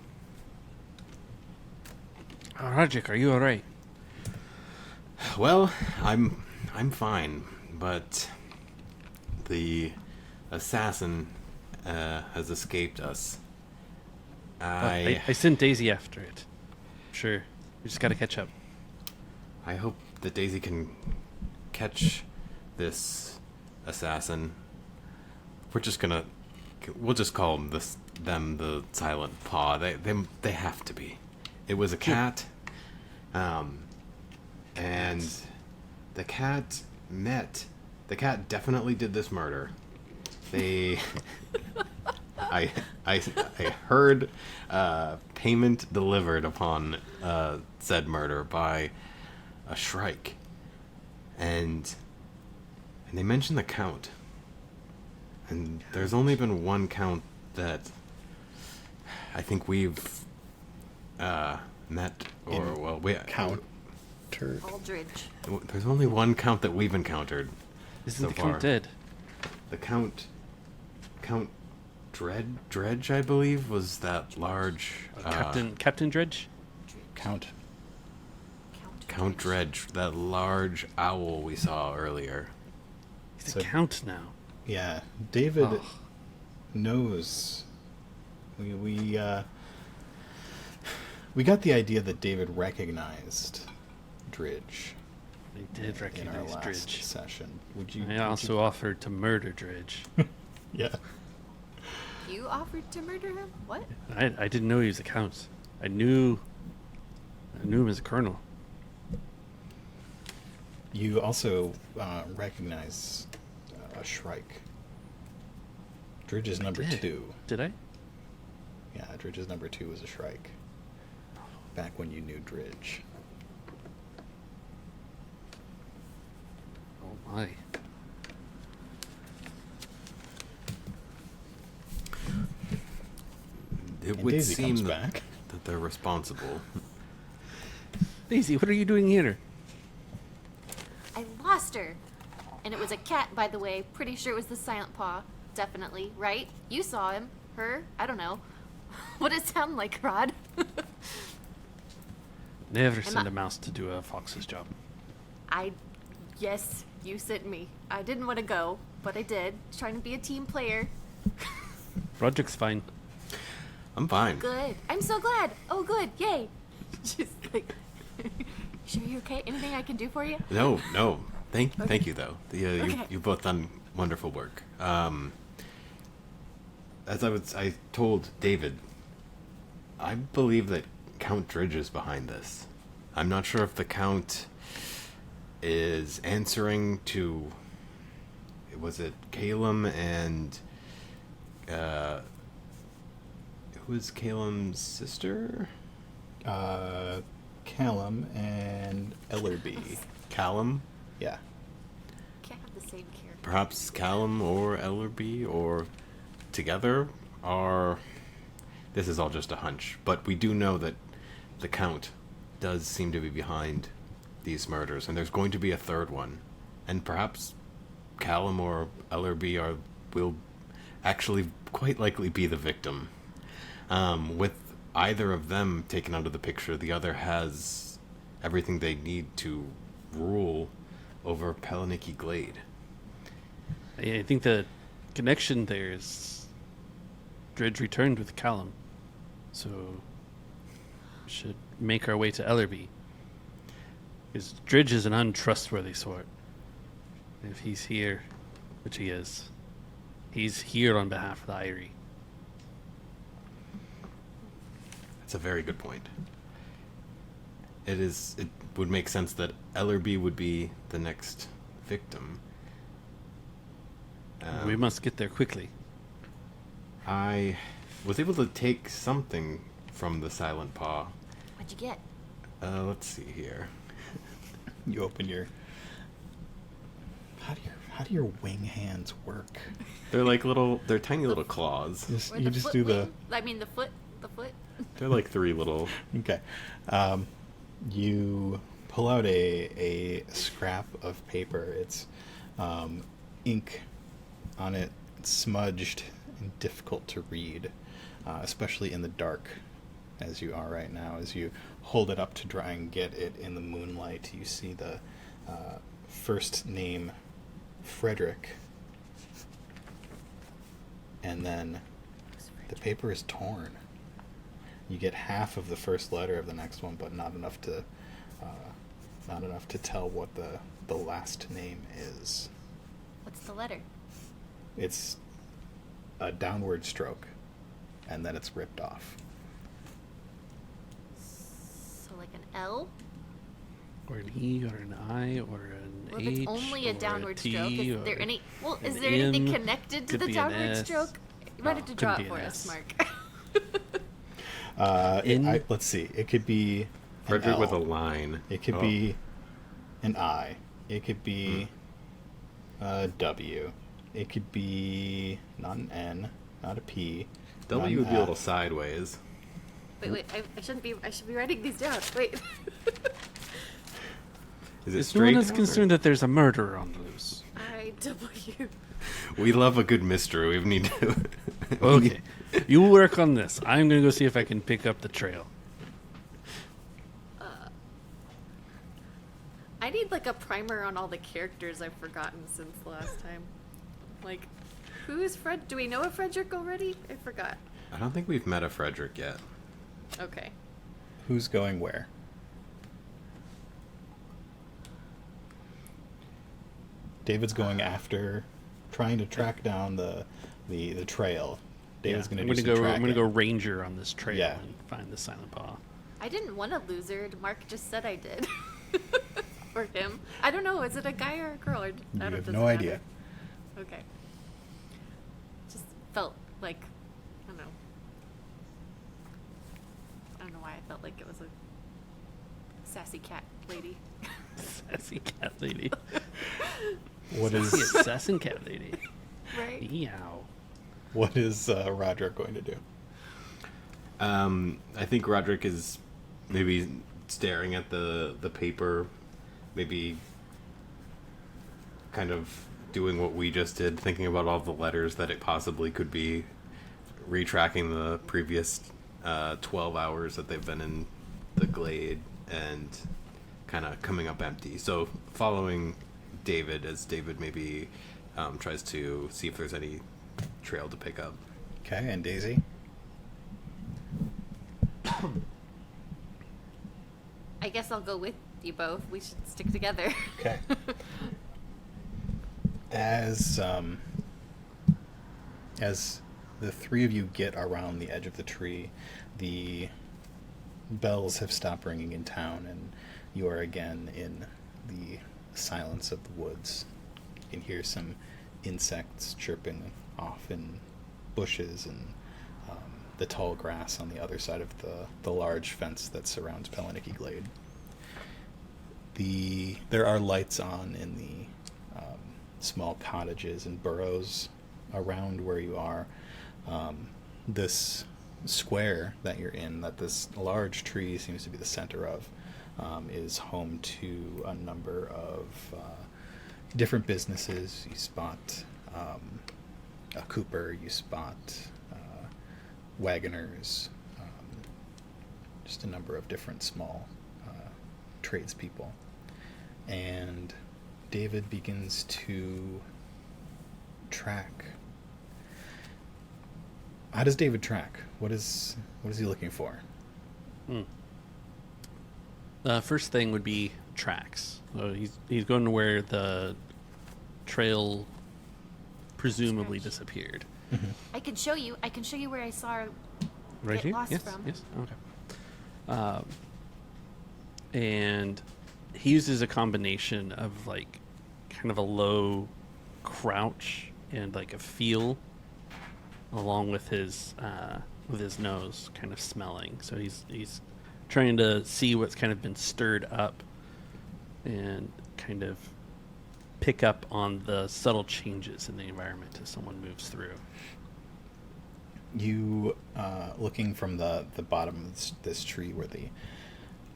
Roderick, are you all right? Well, I'm fine, but the assassin has escaped us. I sent Daisy after it. Sure, we just got to catch up. I hope that Daisy can catch this assassin. We'll just call them the Silent Paw. They have to be. It was a cat, and the cat definitely did this murder. I heard payment delivered upon said murder by a shrike, and they mentioned the count, and there's only been one count that I think we've met, or Countered. Aldridge. there's only one count that we've encountered. Isn't so the far. count dead? The Count Dredge, I believe, was that large Captain Dredge? Count. Count Dredge, that large owl we saw earlier. He's So- a count now. Yeah, David Oh. knows. We got the idea that David recognized Dredge They did in our recognize last Dredge. session. Would you? I also offered to murder Dredge. Yeah. You offered to murder him? What? I didn't know he was a count. I knew him as a colonel. You also recognize a Shrike. Dredge is number did. 2. Did I? Yeah, Dredge's number 2 was a Shrike. Back when you knew Dredge. Oh my. It And would Daisy seem comes that, back. that they're responsible. Daisy, what are you doing here? I lost her. And it was a cat, by the way. Pretty sure it was the Silent Paw. Definitely, right? You saw him. Her? I don't know. What does it sound like, Rod? Never Am send I- a mouse to do a fox's job. Yes, you sent me. I didn't want to go, but I did. Trying to be a team player. Roderick's fine. I'm fine. Good. I'm so glad. Oh, good. Yay. Just like, sure you're okay? Anything I can do for you? No. Thank you though. Okay. You both done wonderful work. As I told David, I believe that Count Dredge is behind this. I'm not sure if the Count is answering to, was it Calum and who was Calum's sister? Callum and Ellerby. Callum? Yeah. Can't have the same character. Perhaps Callum or Ellerby, or together are... This is all just a hunch, but we do know that the Count does seem to be behind these murders, and there's going to be a third one. And perhaps Callum or Ellerby will actually quite likely be the victim. With either of them taken out of the picture, the other has everything they need to rule over Pellenicky Glade. I think the connection there is Dredge returned with Callum. So we should make our way to Ellerby. Because Dredge is an untrustworthy sort. If he's here, which he is, he's here on behalf of the Eyrie. That's a very good point. It would make sense that Ellerby would be the next victim. We must get there quickly. I was able to take something from the Silent Paw. What'd you get? Let's see here. You open your. How do your wing hands work? They're tiny little claws. Or You the just foot do the. wing? I mean, the foot. The foot. They're like 3 little... Okay. You pull out a scrap of paper. It's ink on it smudged and difficult to read, especially in the dark, as you are right now. As you hold it up to try and get it in the moonlight, you see the first name, Frederick, and then the paper is torn. You get half of the first letter of the next one, but not enough to tell what the last name is. What's the letter? It's a downward stroke, and then it's ripped off. So like an L? Or an E, or an I, or an Well, if H, it's only a or downward T, stroke, is or there any? Well, is an there anything M, connected to could the be an downward S. stroke? You might have to Could draw be it an for S. us, Mark. Let's see. It could be an Frederick L. with a line. It could be an I. It could be a W. It could be not an N, not a P. not W an would be a little F. sideways. Wait, I shouldn't be. I should be writing these down. Wait. Is it If no straight? one is down, or- concerned that there's a murderer on the loose. IW. We love a good mystery. We need to. Okay. You work on this. I'm going to go see if I can pick up the trail. I need like a primer on all the characters I've forgotten since the last time. Like, who is Fred? Do we know a Frederick already? I forgot. I don't think we've met a Frederick yet. Okay. Who's going where? David's going after, trying to track down the trail. David's Yeah, going I'm to do gonna some go. I'm going to go tracking. ranger on this trail Yeah. and find the silent paw. I didn't want a loser. Mark just said I did. Or him. I don't know. Is it a guy or a girl? Or, You I don't, have doesn't no matter. idea. Okay. Just felt like, I don't know. I don't know why I felt like it was a sassy cat lady. Sassy cat lady. What Sassy is assassin cat lady. Right? Meow. what is Roderick going to do? I think Roderick is maybe staring at the paper, maybe kind of doing what we just did, thinking about all the letters that it possibly could be, retracking the previous 12 hours that they've been in the glade, and kind of coming up empty. So following David, as David maybe tries to see if there's any trail to pick up. Okay, and Daisy? I guess I'll go with you both. We should stick together. Okay. As the three of you get around the edge of the tree, the bells have stopped ringing in town, and you are again in the silence of the woods. You can hear some insects chirping off in bushes and the tall grass on the other side of the large fence that surrounds Pellenicky Glade. There are lights on in the small cottages and burrows around where you are. This square that you're in, that this large tree seems to be the center of, is home to a number of different businesses. You spot a cooper, you spot wagoners, just a number of different small tradespeople. And David begins to track. How does David track? What is he looking for? The first thing would be tracks. So he's going to where the trail presumably Scratch. disappeared. I can show you. I can show you where I saw her Right get here? lost Yes. from. Yes. Okay. And he uses a combination of like kind of a low crouch and like a feel, along with his nose kind of smelling. So he's trying to see what's kind of been stirred up and kind of pick up on the subtle changes in the environment as someone moves through. You, looking from the bottom of this tree where the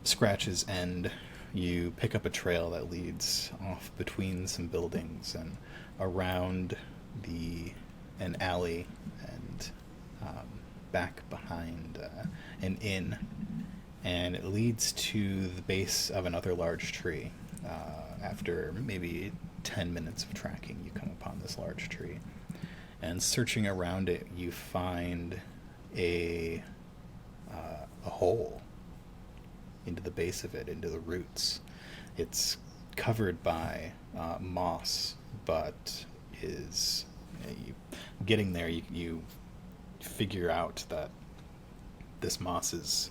scratches end, you pick up a trail that leads off between some buildings and around an alley and back behind an inn, and it leads to the base of another large tree. After maybe 10 minutes of tracking, you come upon this large tree, and searching around it, you find a hole into the base of it, into the roots. It's covered by moss, but getting there, you figure out that this moss is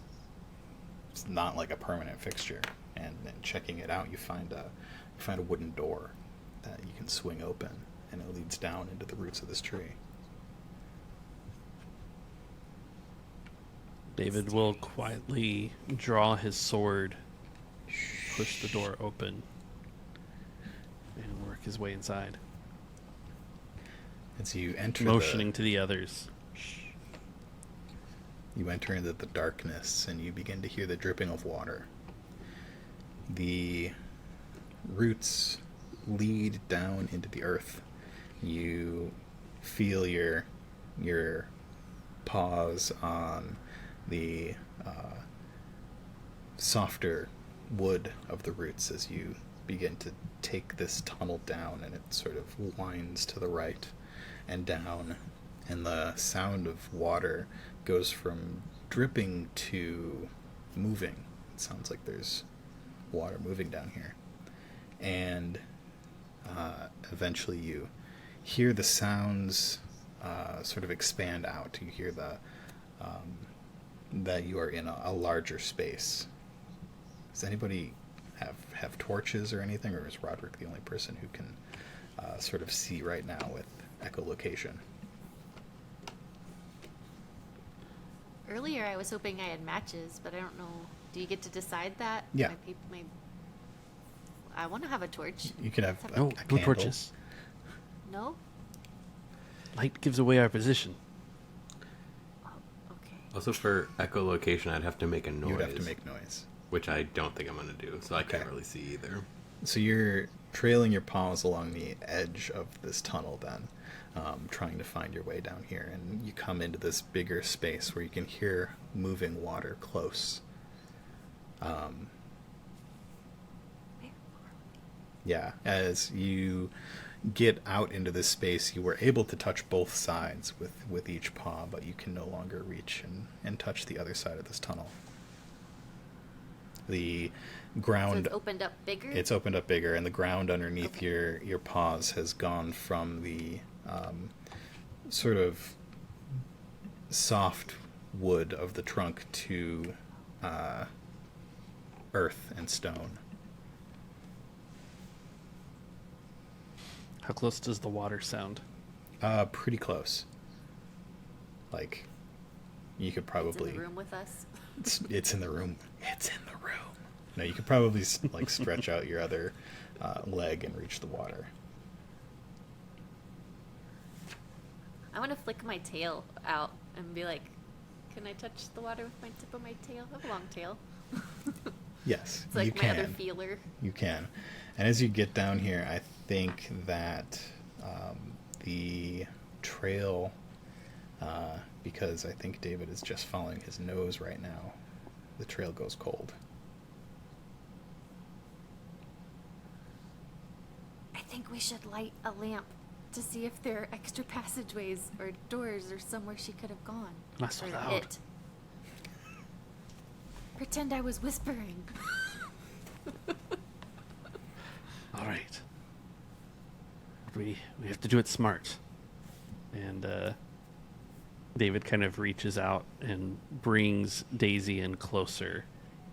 not like a permanent fixture. And then checking it out, you find a wooden door that you can swing open, and it leads down into the roots of this tree. David will quietly draw his sword, push the door open, and work his way inside, As you enter, motioning to the others. you enter into the darkness, and you begin to hear the dripping of water. The roots lead down into the earth. You feel your paws on the softer wood of the roots as you begin to take this tunnel down, and it sort of winds to the right and down, and the sound of water goes from dripping to moving. It sounds like there's water moving down here, and eventually you hear the sounds sort of expand out. You hear that you are in a larger space. Does anybody have torches or anything, or is Roderick the only person who can sort of see right now with echolocation? Earlier, I was hoping I had matches, but I don't know. Do you get to decide that? Yeah. I want to have a torch. You can have Let's a No candle. torches. No? Light gives away our position. Oh, okay. Also, for echolocation, I'd have to make a noise. You would have to make noise. which I don't think I'm going to do, so I can't Okay. really see either. So you're trailing your paws along the edge of this tunnel then, trying to find your way down here, and you come into this bigger space where you can hear moving water close. Yeah, as you get out into this space, you were able to touch both sides with each paw, but you can no longer reach and touch the other side of this tunnel. The ground... So it's opened up bigger? It's opened up bigger, and the ground underneath your paws has gone from the sort of soft wood of the trunk to earth and stone. How close does the water sound? Pretty close. Like, you could probably... It's in the room with us? It's in the room. It's in the room. No, you could probably like stretch out your other leg and reach the water. I want to flick my tail out and be like, can I touch the water with my tip of my tail? I have a long tail. Yes, It's like you my can. other feeler. You can. And as you get down here, I think that the trail, because I think David is just following his nose right now, the trail goes cold. I think we should light a lamp to see if there are extra passageways or doors or somewhere she could have gone. Not so Or loud. it. Pretend I was whispering. All right. We have to do it smart. And David kind of reaches out and brings Daisy in closer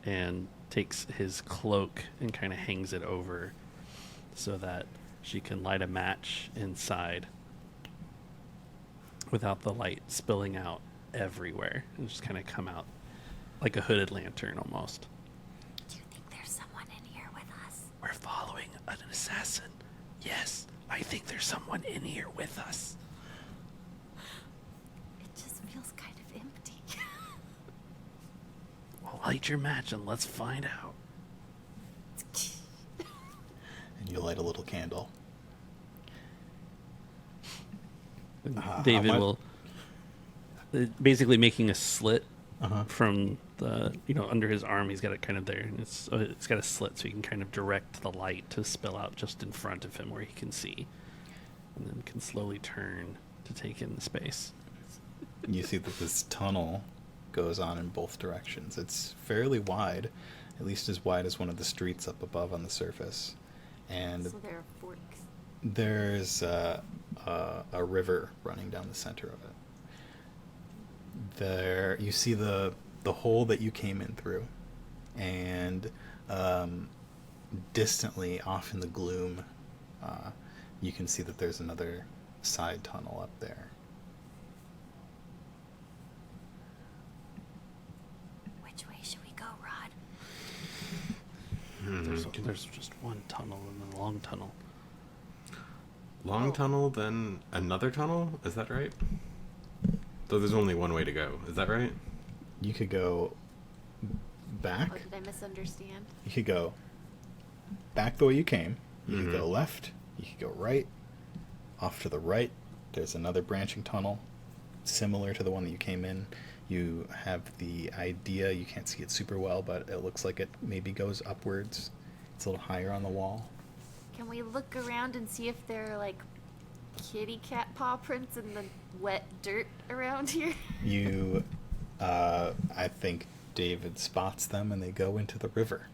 and takes his cloak and kind of hangs it over so that she can light a match inside without the light spilling out everywhere and just kind of come out like a hooded lantern almost. Do you think there's someone in here with us? We're following an assassin. Yes, I think there's someone in here with us. It just feels kind of empty. Well, light your match and let's find out. It's You light a little candle. David how will basically making a slit Uh-huh. from the under his arm. He's got it kind of there, and it's got a slit so he can kind of direct the light to spill out just in front of him where he can see, and then can slowly turn to take in the space. You see that this tunnel goes on in both directions. It's fairly wide, at least as wide as one of the streets up above on the surface. And So there are forks. there's a river running down the center of it. There, you see the hole that you came in through, and distantly off in the gloom, you can see that there's another side tunnel up there. Which way should we go, Rod? There's just one tunnel and a long tunnel. Long tunnel, then another tunnel? Is that right? So there's only one way to go. Is that right? You could go back. Oh, did I misunderstand? You could go back the way you came. You could Mhm. go left. You could go right. Off to the right, there's another branching tunnel similar to the one that you came in. You have the idea, you can't see it super well, but it looks like it maybe goes upwards. It's a little higher on the wall. Can we look around and see if there are like kitty cat paw prints in the wet dirt around here? You, I think David spots them and they go into the river.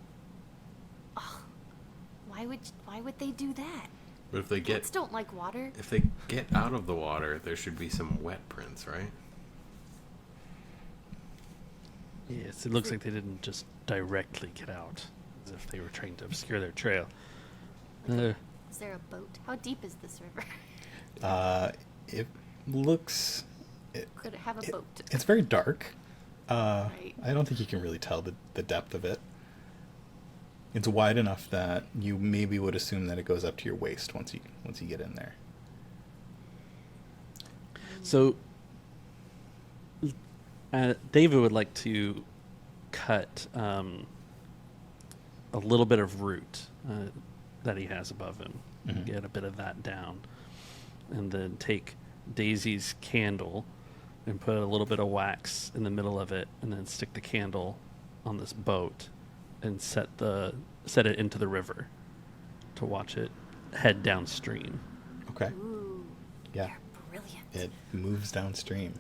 Why would they do that? But if they Cats don't like water. if they get out of the water, there should be some wet prints, right? Yes, it looks like they didn't just directly get out, as if they were trying to obscure their trail. Is there a boat? How deep is this river? It looks... Could it have a boat? It's very dark. Right. I don't think you can really tell the depth of it. It's wide enough that you maybe would assume that it goes up to your waist once you get in there. So, David would like to cut a little bit of root that he has above him, Mhm. get a bit of that down, and then take Daisy's candle and put a little bit of wax in the middle of it, and then stick the candle on this boat and set it into the river to watch it head downstream. Okay. Ooh, Yeah. they're brilliant. It moves downstream.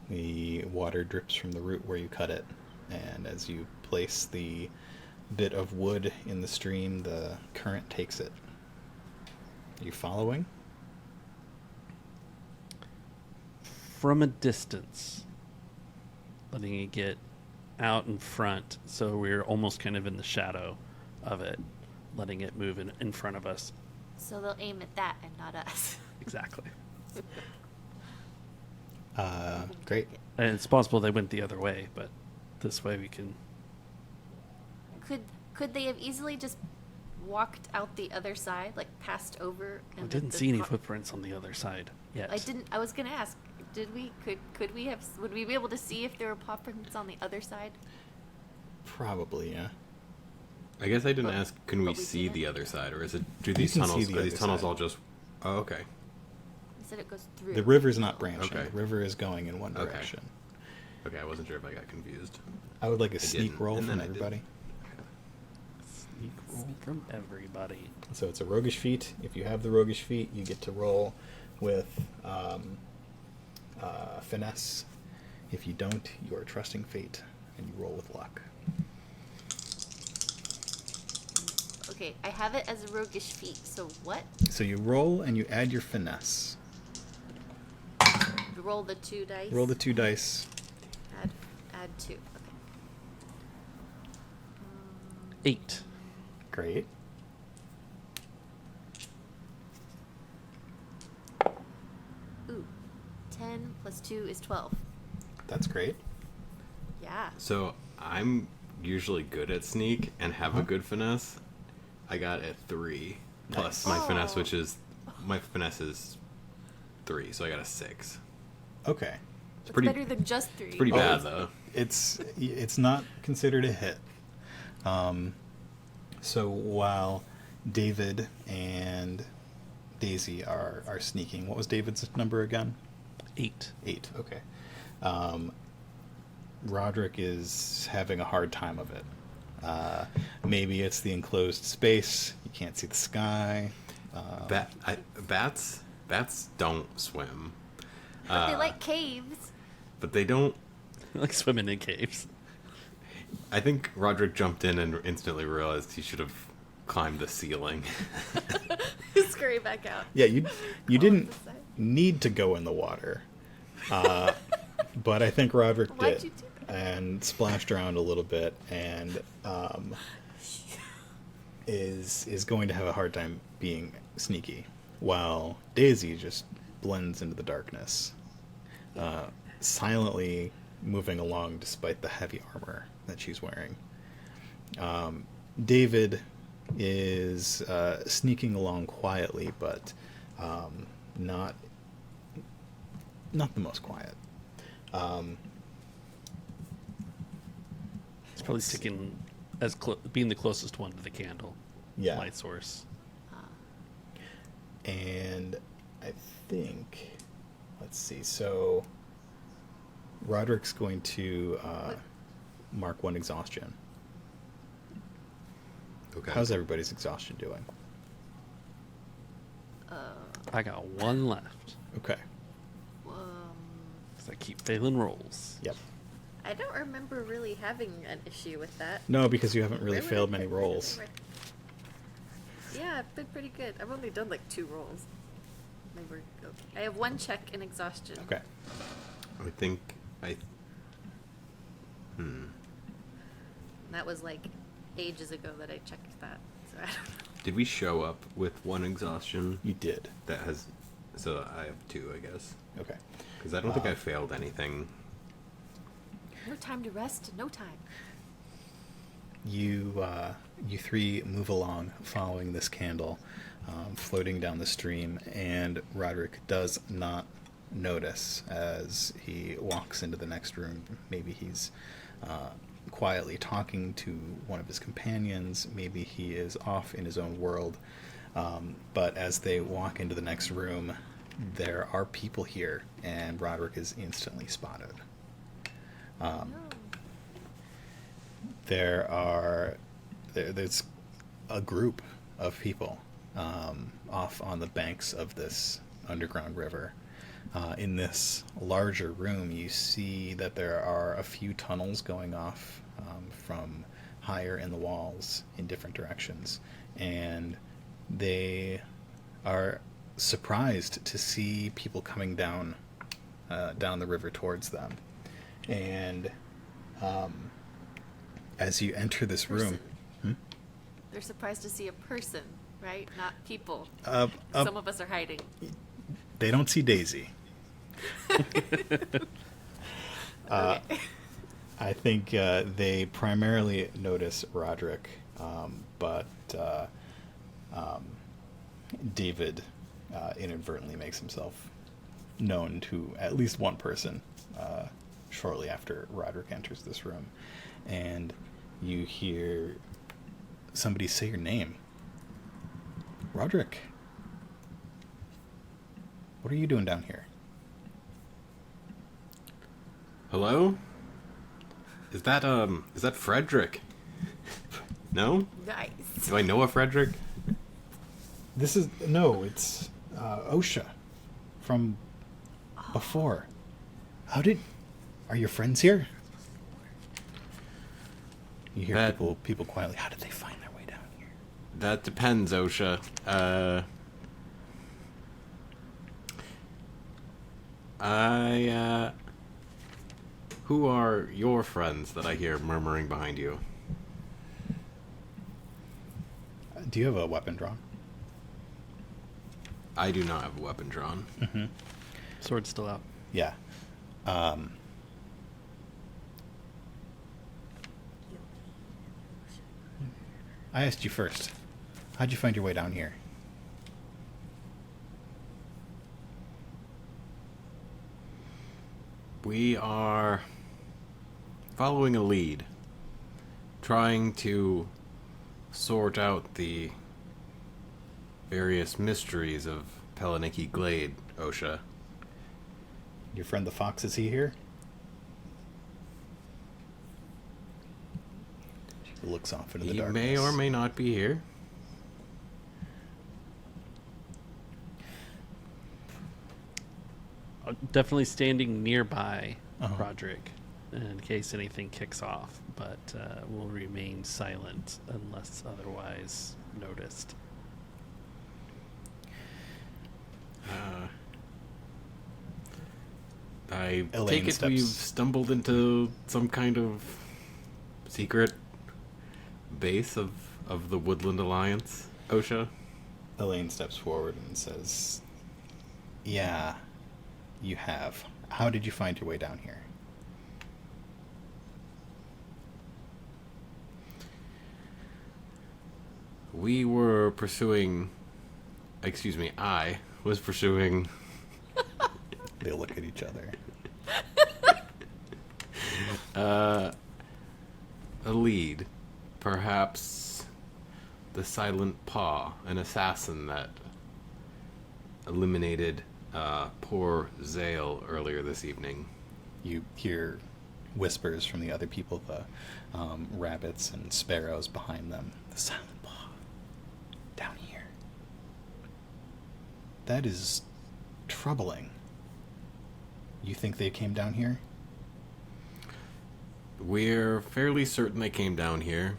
The water drips from the root where you cut it, and as you place the bit of wood in the stream, the current takes it. Are you following? From a distance, letting it get out in front, so we're almost kind of in the shadow of it, letting it move in front of us. So they'll aim at that and not us. Exactly. Great. And it's possible they went the other way, but this way we can... Could they have easily just walked out the other side, like passed over? I And didn't the see any car- footprints on the other side yet. I didn't. I was gonna ask. Did we? Could we have? Would we be able to see if there were paw prints on the other side? Probably, yeah. I guess I didn't But- ask, can we but we see didn't. the other side, or do these can see tunnels, the are these other tunnels side. all just... Oh, okay. You said it goes through. The river's not branching. Okay. The river is going in one Okay. direction. Okay, I wasn't sure if I got confused. I would like a I sneak didn't, roll and from then I did. everybody. Sneak roll from everybody. So it's a roguish feat. If you have the roguish feat, you get to roll with finesse. If you don't, you are trusting fate, and you roll with luck. Okay, I have it as a roguish feat. So what? So you roll and you add your finesse. Roll the 2 dice. Roll the 2 dice. Add 2. Okay. 8. Great. Ooh, 10 plus 2 is 12. That's great. Yeah. So, I'm usually good at sneak and have a Uh-huh. good finesse. I got a 3. Plus Nice. my finesse, Oh. which is... My finesse is 3, so I got a 6. Okay. It's pretty- better than just 3. It's pretty Oh, bad, though. It's not considered a hit. So while David and Daisy are sneaking. What was David's number again? 8. 8. Okay. Roderick is having a hard time of it. Maybe it's the enclosed space. You can't see the sky. Bats don't swim, But they like caves. but they don't. Like swimming in caves. I think Roderick jumped in and instantly realized he should have climbed the ceiling. Scurry back out. Yeah, you didn't the side. need to go in the water, but I think Roderick Why'd did you do that? and splashed around a little bit and is going to have a hard time being sneaky, while Daisy just blends into the darkness, silently moving along despite the heavy armor that she's wearing. David is sneaking along quietly, but not the most quiet. It's probably sticking being the closest one to the candle. Yeah. Light source. And I think, let's see, so Roderick's going to mark 1 exhaustion. Okay. How's everybody's exhaustion doing? I got 1 left. Okay. Because I keep failing rolls. Yep. I don't remember really having an issue with that. No, because you haven't really Where would failed I many put- rolls. Yeah, I've been pretty good. I've only done like 2 rolls. They were okay. I have 1 check in exhaustion. Okay. I think And that was like ages ago that I checked that. So I don't know. Did we show up with 1 exhaustion? You did. That has. So I have 2, I guess. Okay. Because I don't think I failed anything. No time to rest, no time. You 3 move along following this candle, floating down the stream, and Roderick does not notice as he walks into the next room. Maybe he's quietly talking to one of his companions. Maybe he is off in his own world. But as they walk into the next room, there are people here, and Roderick is instantly spotted. No. There's a group of people off on the banks of this underground river. In this larger room, you see that there are a few tunnels going off from higher in the walls in different directions, and they are surprised to see people coming down the river towards them. And as you enter this room, They're surprised to see a person, right? Not people. up, Some of us are hiding. they don't see Daisy. Okay. I think they primarily notice Roderick, but David inadvertently makes himself known to at least one person shortly after Roderick enters this room. And you hear somebody say your name. Roderick. What are you doing down here? Hello? Is that Frederick? No? Nice. Do I know a Frederick? It's OSHA from before. Are your friends here? You hear That- people quietly. How did they find their way down here? That depends, OSHA. Who are your friends that I hear murmuring behind you? Do you have a weapon drawn? I do not have a weapon drawn. Sword's still out. Yeah. I asked you first. How'd you find your way down here? We are following a lead, trying to sort out the various mysteries of Pellenicky Glade, Osha. Your friend the fox, is he here? She looks off into the He darkness. may or may not be here. Definitely standing nearby Uh-huh. Roderick in case anything kicks off, but will remain silent unless otherwise noticed. I Elaine take it we've steps- stumbled into some kind of secret base of the Woodland Alliance, Osha. Elaine steps forward and says, "Yeah, you have. How did you find your way down here?" We were pursuing. Excuse me, I was pursuing They look at each other. a lead. Perhaps the Silent Paw, an assassin that eliminated poor Zale earlier this evening. You hear whispers from the other people, the rabbits and sparrows behind them. The silent paw. Down here. That is troubling. You think they came down here? We're fairly certain they came down here,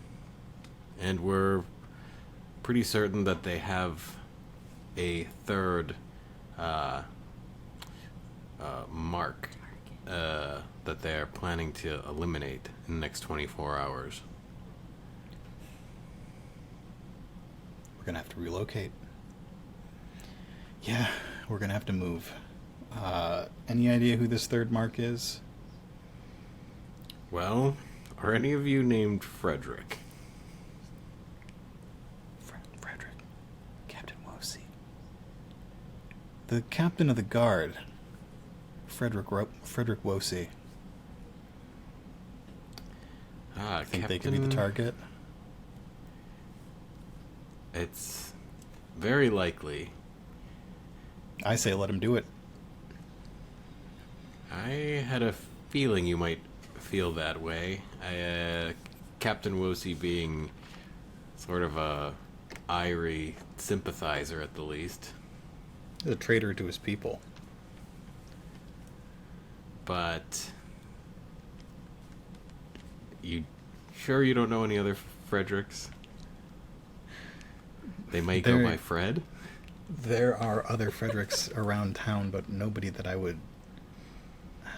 and we're pretty certain that they have a third mark that they're planning to eliminate in the next 24 hours. We're gonna have to relocate. Yeah, we're gonna have to move. Any idea who this third mark is? Well, are any of you named Frederick? Frederick. Captain Wosi. The captain of the guard. Frederick Wosi. Ah, Think they could be the target? It's very likely. I say let him do it. I had a feeling you might feel that way. Captain Wosi being sort of a Irie sympathizer at the least. He's a traitor to his people. But you sure you don't know any other Fredericks? They might go There- by Fred? There are other Fredericks around town, but nobody that I would...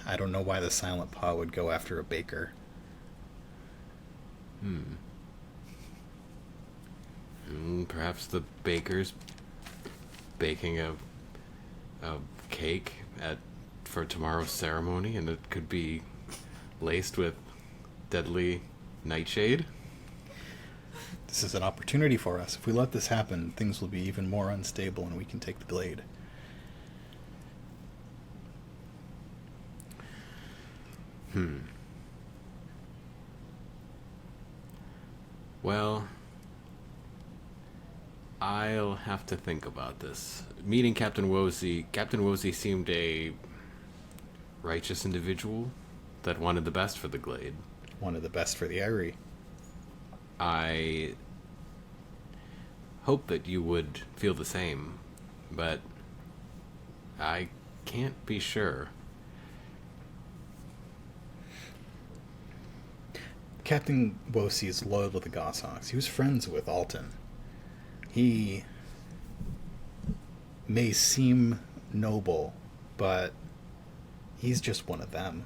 I don't know why the Silent Paw would go after a baker. Perhaps the baker's baking a cake for tomorrow's ceremony, and it could be laced with deadly nightshade. This is an opportunity for us. If we let this happen, things will be even more unstable and we can take the glade. Well, I'll have to think about this. Meeting Captain Wosi seemed a righteous individual that wanted the best for the glade. One of the best for the Irie. I hope that you would feel the same, but I can't be sure. Captain Wosi is loyal to the Goshawks. He was friends with Alton. He may seem noble, but he's just one of them.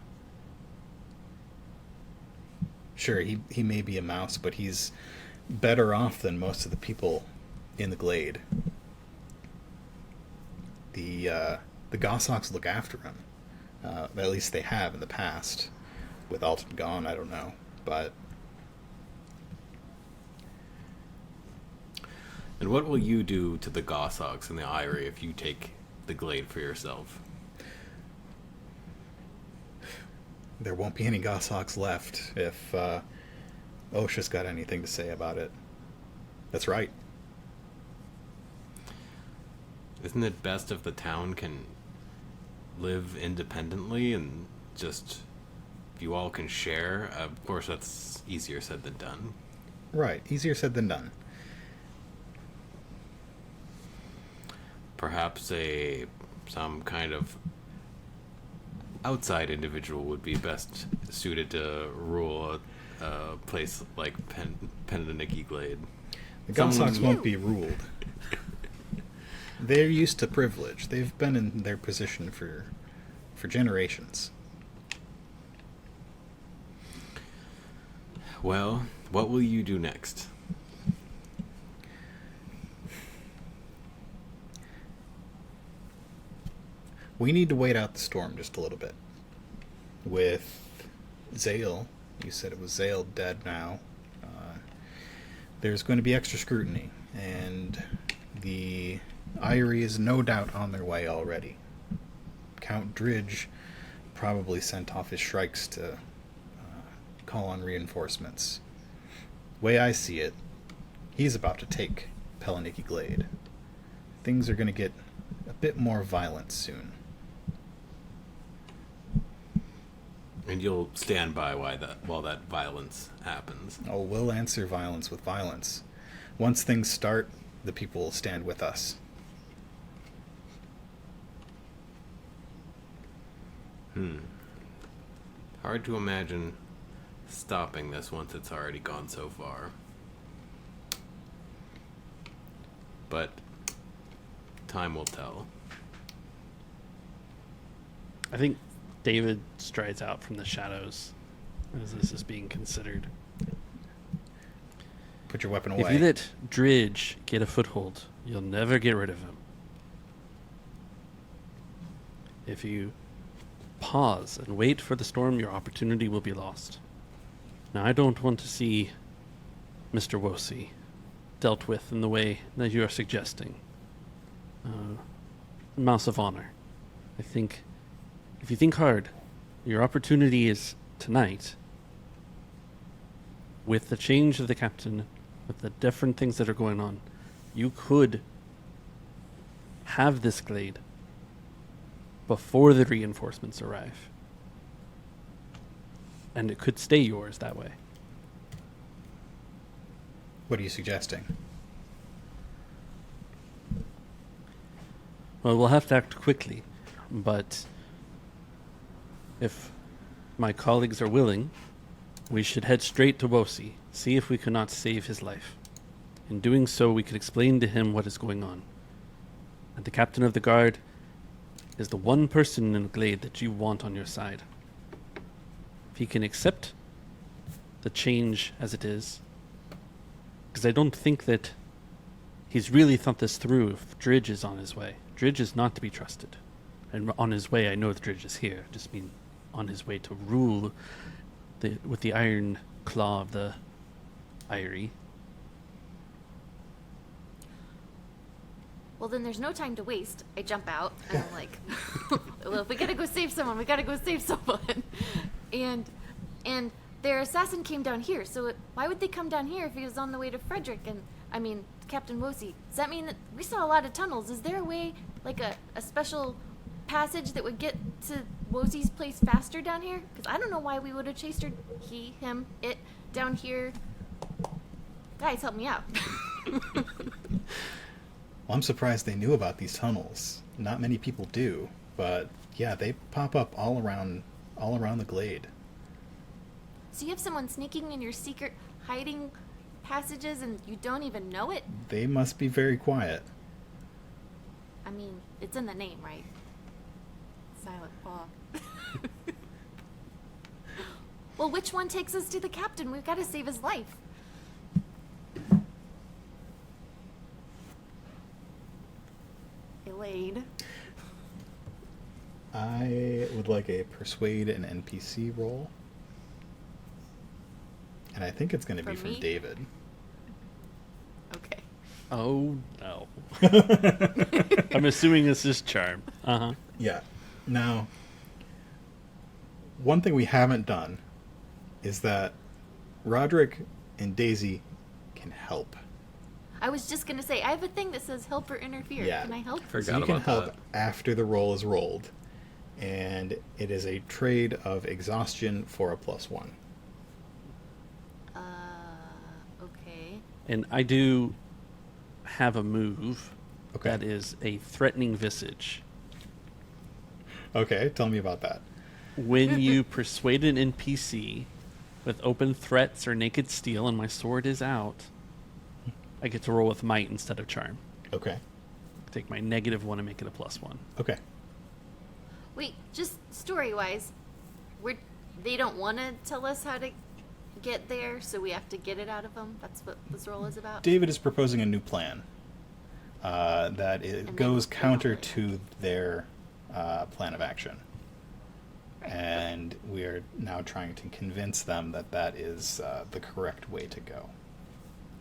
Sure, he may be a mouse, but he's better off than most of the people in the glade. The Goshawks look after him. At least they have in the past. With Alton gone, I don't know. But And what will you do to the Goshawks and the Irie if you take the glade for yourself? there won't be any Goshawks left if Osha's got anything to say about it. That's right. Isn't it best if the town can live independently and just if you all can share? Of course, that's easier said than done. Right, easier said than done. Perhaps some kind of outside individual would be best suited to rule a place like Pellenicky Glade. The Goshawks won't be ruled. They're used to privilege. They've been in their position for generations. Well, what will you do next? We need to wait out the storm just a little bit. With Zale, you said it was Zale dead now, there's going to be extra scrutiny, and the Eyrie is no doubt on their way already. Count Dridge probably sent off his shrikes to call on reinforcements. Way I see it, he's about to take Pellenicky Glade. Things are going to get a bit more violent soon. And you'll stand by while that violence happens. Oh, we'll answer violence with violence. Once things start, the people will stand with us. Hard to imagine stopping this once it's already gone so far. But time will tell. I think David strides out from the shadows as this is being considered. Put your weapon If away. you let Dridge get a foothold, you'll never get rid of him. If you pause and wait for the storm, your opportunity will be lost. Now, I don't want to see Mr. Wosi dealt with in the way that you are suggesting. Mouse of Honor. I think, if you think hard, your opportunity is tonight. With the change of the captain, with the different things that are going on, you could have this glade before the reinforcements arrive. And it could stay yours that way. What are you suggesting? Well, we'll have to act quickly, but if my colleagues are willing, we should head straight to Wosi, see if we cannot save his life. In doing so, we could explain to him what is going on. And the captain of the guard is the one person in the glade that you want on your side. If he can accept the change as it is, because I don't think that he's really thought this through if Dridge is on his way. Dridge is not to be trusted. And on his way, I know that Dridge is here. I just mean on his way to rule with the iron claw of the Eyrie. Well, then there's no time to waste. I jump out, and I'm like, well, if we gotta go save someone, we gotta go save someone. And their assassin came down here, so why would they come down here if he was on the way to Frederick and, I mean, Captain Wosi? Does that mean that we saw a lot of tunnels? Is there a way, like a special passage that would get to Wosi's place faster down here? Because I don't know why we would have chased her, he, him, it, down here. Guys, help me out. Well, I'm surprised they knew about these tunnels. Not many people do, but yeah, they pop up all around the glade. So you have someone sneaking in your secret hiding passages and you don't even know it? They must be very quiet. I mean, it's in the name, right? Silent Paw. Well, which one takes us to the captain? We've got to save his life. Elaine. I would like a persuade an NPC roll. And I think it's going to be From me? from David. Okay. Oh, no. I'm assuming this is charm. Uh-huh. Yeah. Now, one thing we haven't done is that Roderick and Daisy can help. I was just gonna say I have a thing that says help or interfere. Yeah. Can I help? So Forgot you can about help that. after the roll is rolled, and it is a trade of exhaustion for a +1. Okay. And I do have a move Okay. that is a threatening visage. Okay, tell me about that. When you persuade an NPC with open threats or naked steel and my sword is out, I get to roll with might instead of charm. Okay. Take my -1 and make it a +1. Okay. Wait, just story-wise, they don't want to tell us how to get there, so we have to get it out of them. That's what this role is about. David is proposing a new plan that then goes they don't counter really to their plan of action. Right. And we are now trying to convince them that that is the correct way to go.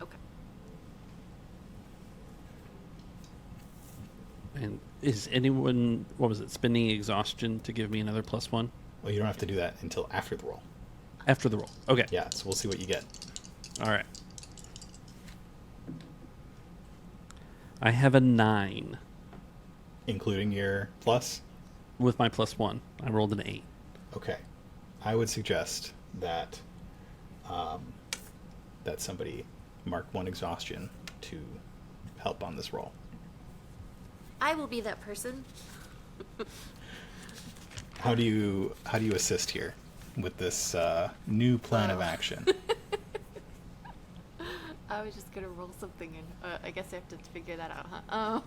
Okay. And is anyone, what was it, spending exhaustion to give me another +1? Well, you don't have to do that until after the roll. After the roll. Okay. Yeah, so we'll see what you get. All right. I have a 9 Including your plus? with my +1. I rolled an 8. Okay. I would suggest that that somebody mark 1 exhaustion to help on this roll. I will be that person. How do you assist here with this new plan of action? I was just gonna roll something, and I guess I have to figure that out, huh?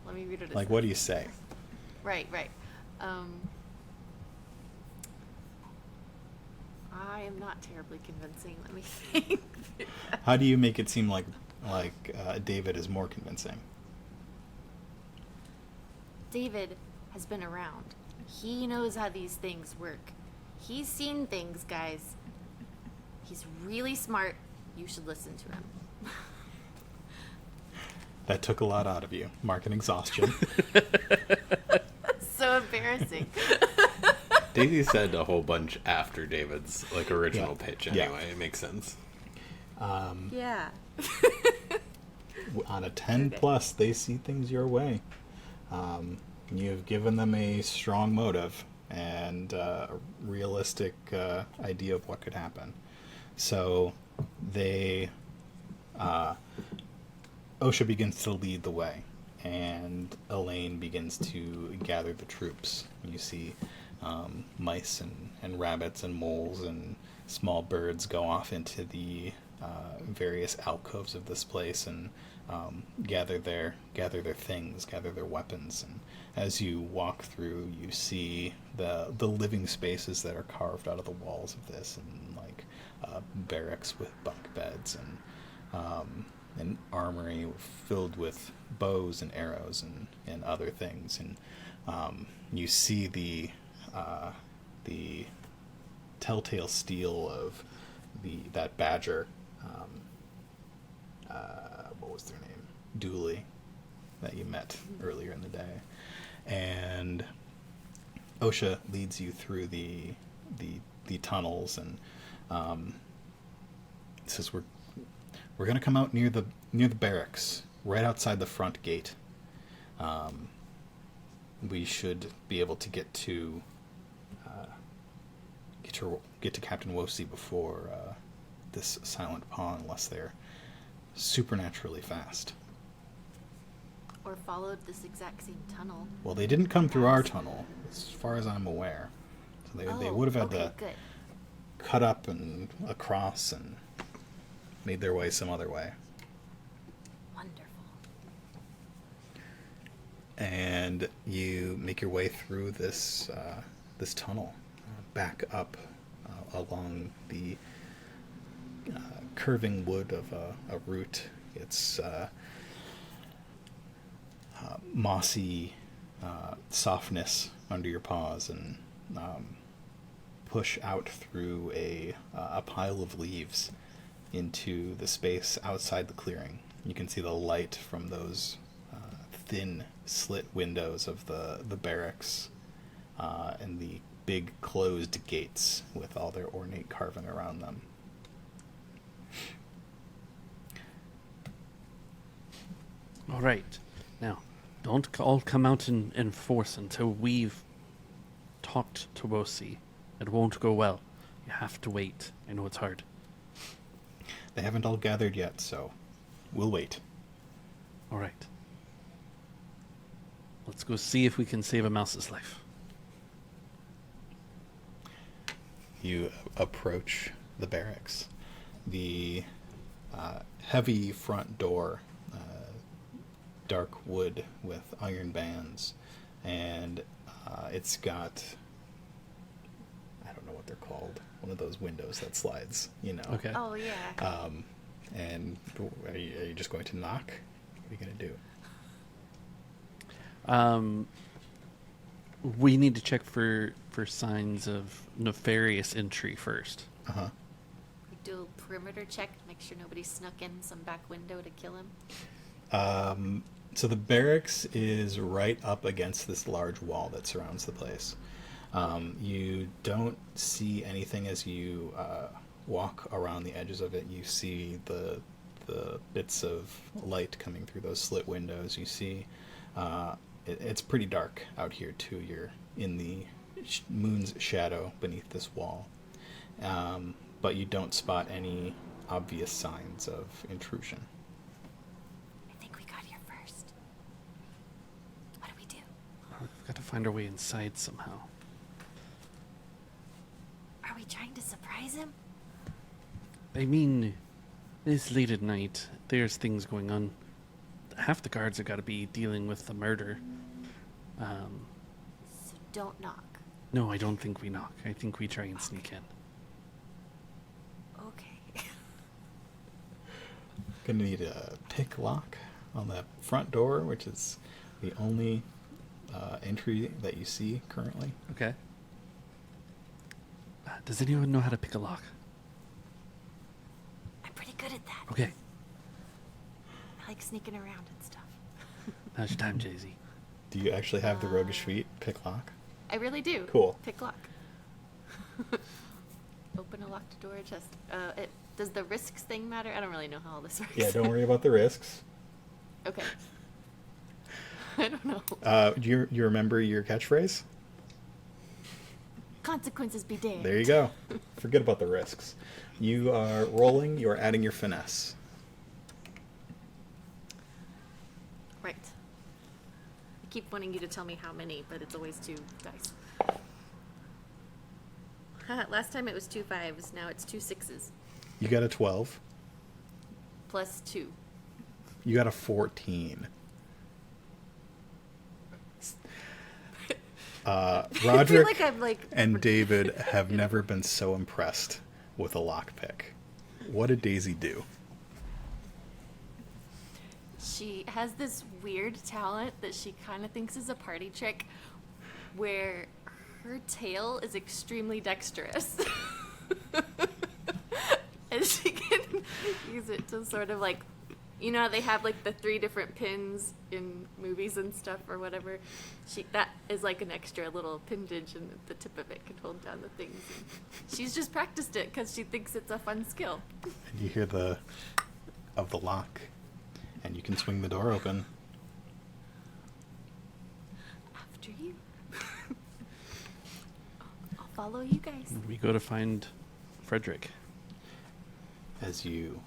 Let me read it. Like, what do you say? Right. I am not terribly convincing. Let me think. How do you make it seem like David is more convincing? David has been around. He knows how these things work. He's seen things, guys. He's really smart. You should listen to him. That took a lot out of you. Mark an exhaustion. So embarrassing. Daisy said a whole bunch after David's original Yeah. pitch. Yeah. Anyway, it makes sense. Yeah. On a 10 plus, they see things your way. You've given them a strong motive and a realistic idea of what could happen. So they, Osha begins to lead the way, and Elaine begins to gather the troops. You see mice and rabbits and moles and small birds go off into the various alcoves of this place and gather their things, gather their weapons. And as you walk through, you see the living spaces that are carved out of the walls of this, and barracks with bunk beds and an armory filled with bows and arrows and other things. And you see the telltale steel of that badger. What was their name? Dooley, that you met earlier in the day. And Osha leads you through the tunnels and says we're going to come out near the barracks, right outside the front gate. We should be able to get to Captain Wosi before this silent pawn, unless they're supernaturally fast. Or followed this exact same tunnel. Well, they didn't come through our tunnel, as far as I'm aware. So they would have had to good. cut up and across and made their way some other way. Wonderful. And you make your way through this tunnel, back up along the curving wood of a route. It's mossy softness under your paws, and push out through a pile of leaves into the space outside the clearing. You can see the light from those thin slit windows of the barracks and the big closed gates with all their ornate carving around them. All right. Now, don't all come out in force until we've talked to Wosi. It won't go well. You have to wait. I know it's hard. They haven't all gathered yet, so we'll wait. All right. Let's go see if we can save a mouse's life. You approach the barracks. The heavy front door, dark wood with iron bands, and it's got, I don't know what they're called, one of those windows that slides, you know. Okay. Oh yeah. And are you just going to knock? What are you going to do? We need to check for signs of nefarious entry first. Uh-huh. We do a perimeter check, make sure nobody snuck in some back window to kill him. So the barracks is right up against this large wall that surrounds the place. You don't see anything as you walk around the edges of it. You see the bits of light coming through those slit windows. You see it's pretty dark out here too. You're in the moon's shadow beneath this wall, but you don't spot any obvious signs of intrusion. I think we got here first. What do we do? We've got to find our way inside somehow. Are we trying to surprise him? I mean, it's late at night. There's things going on. Half the guards have got to be dealing with the murder. So don't knock. No, I don't think we knock. I think we try and sneak in. Okay. Gonna need a pick lock on the front door, which is the only entry that you see currently. Okay. Does anyone know how to pick a lock? I'm pretty good at that. Okay. I like sneaking around and stuff. Now's your time, Jay-Z. Do you actually have the roguish feat pick lock? I really do. Cool. Pick lock. Open a locked door, chest. Does the risks thing matter? I don't really know how all this works. Yeah, don't worry about the risks. Okay. I don't know. Do you remember your catchphrase? Consequences be damned. There you go. Forget about the risks. You are rolling, you are adding your finesse. Right. I keep wanting you to tell me how many, but it's always 2 dice. Last time it was 2 5s, now it's 2 6s. You got a 12. Plus 2. You got a 14. I feel Roderick like I'm like... and David have never been so impressed with a lockpick. What did Daisy do? She has this weird talent that she kind of thinks is a party trick where her tail is extremely dexterous. And she can use it to sort of like, you know how they have like the 3 different pins in movies and stuff or whatever? That is like an extra little appendage, and the tip of it can hold down the things. And she's just practiced it because she thinks it's a fun skill. And you hear the lock, and you can swing the door open. After you. I'll follow you guys. We go to find Frederick. As you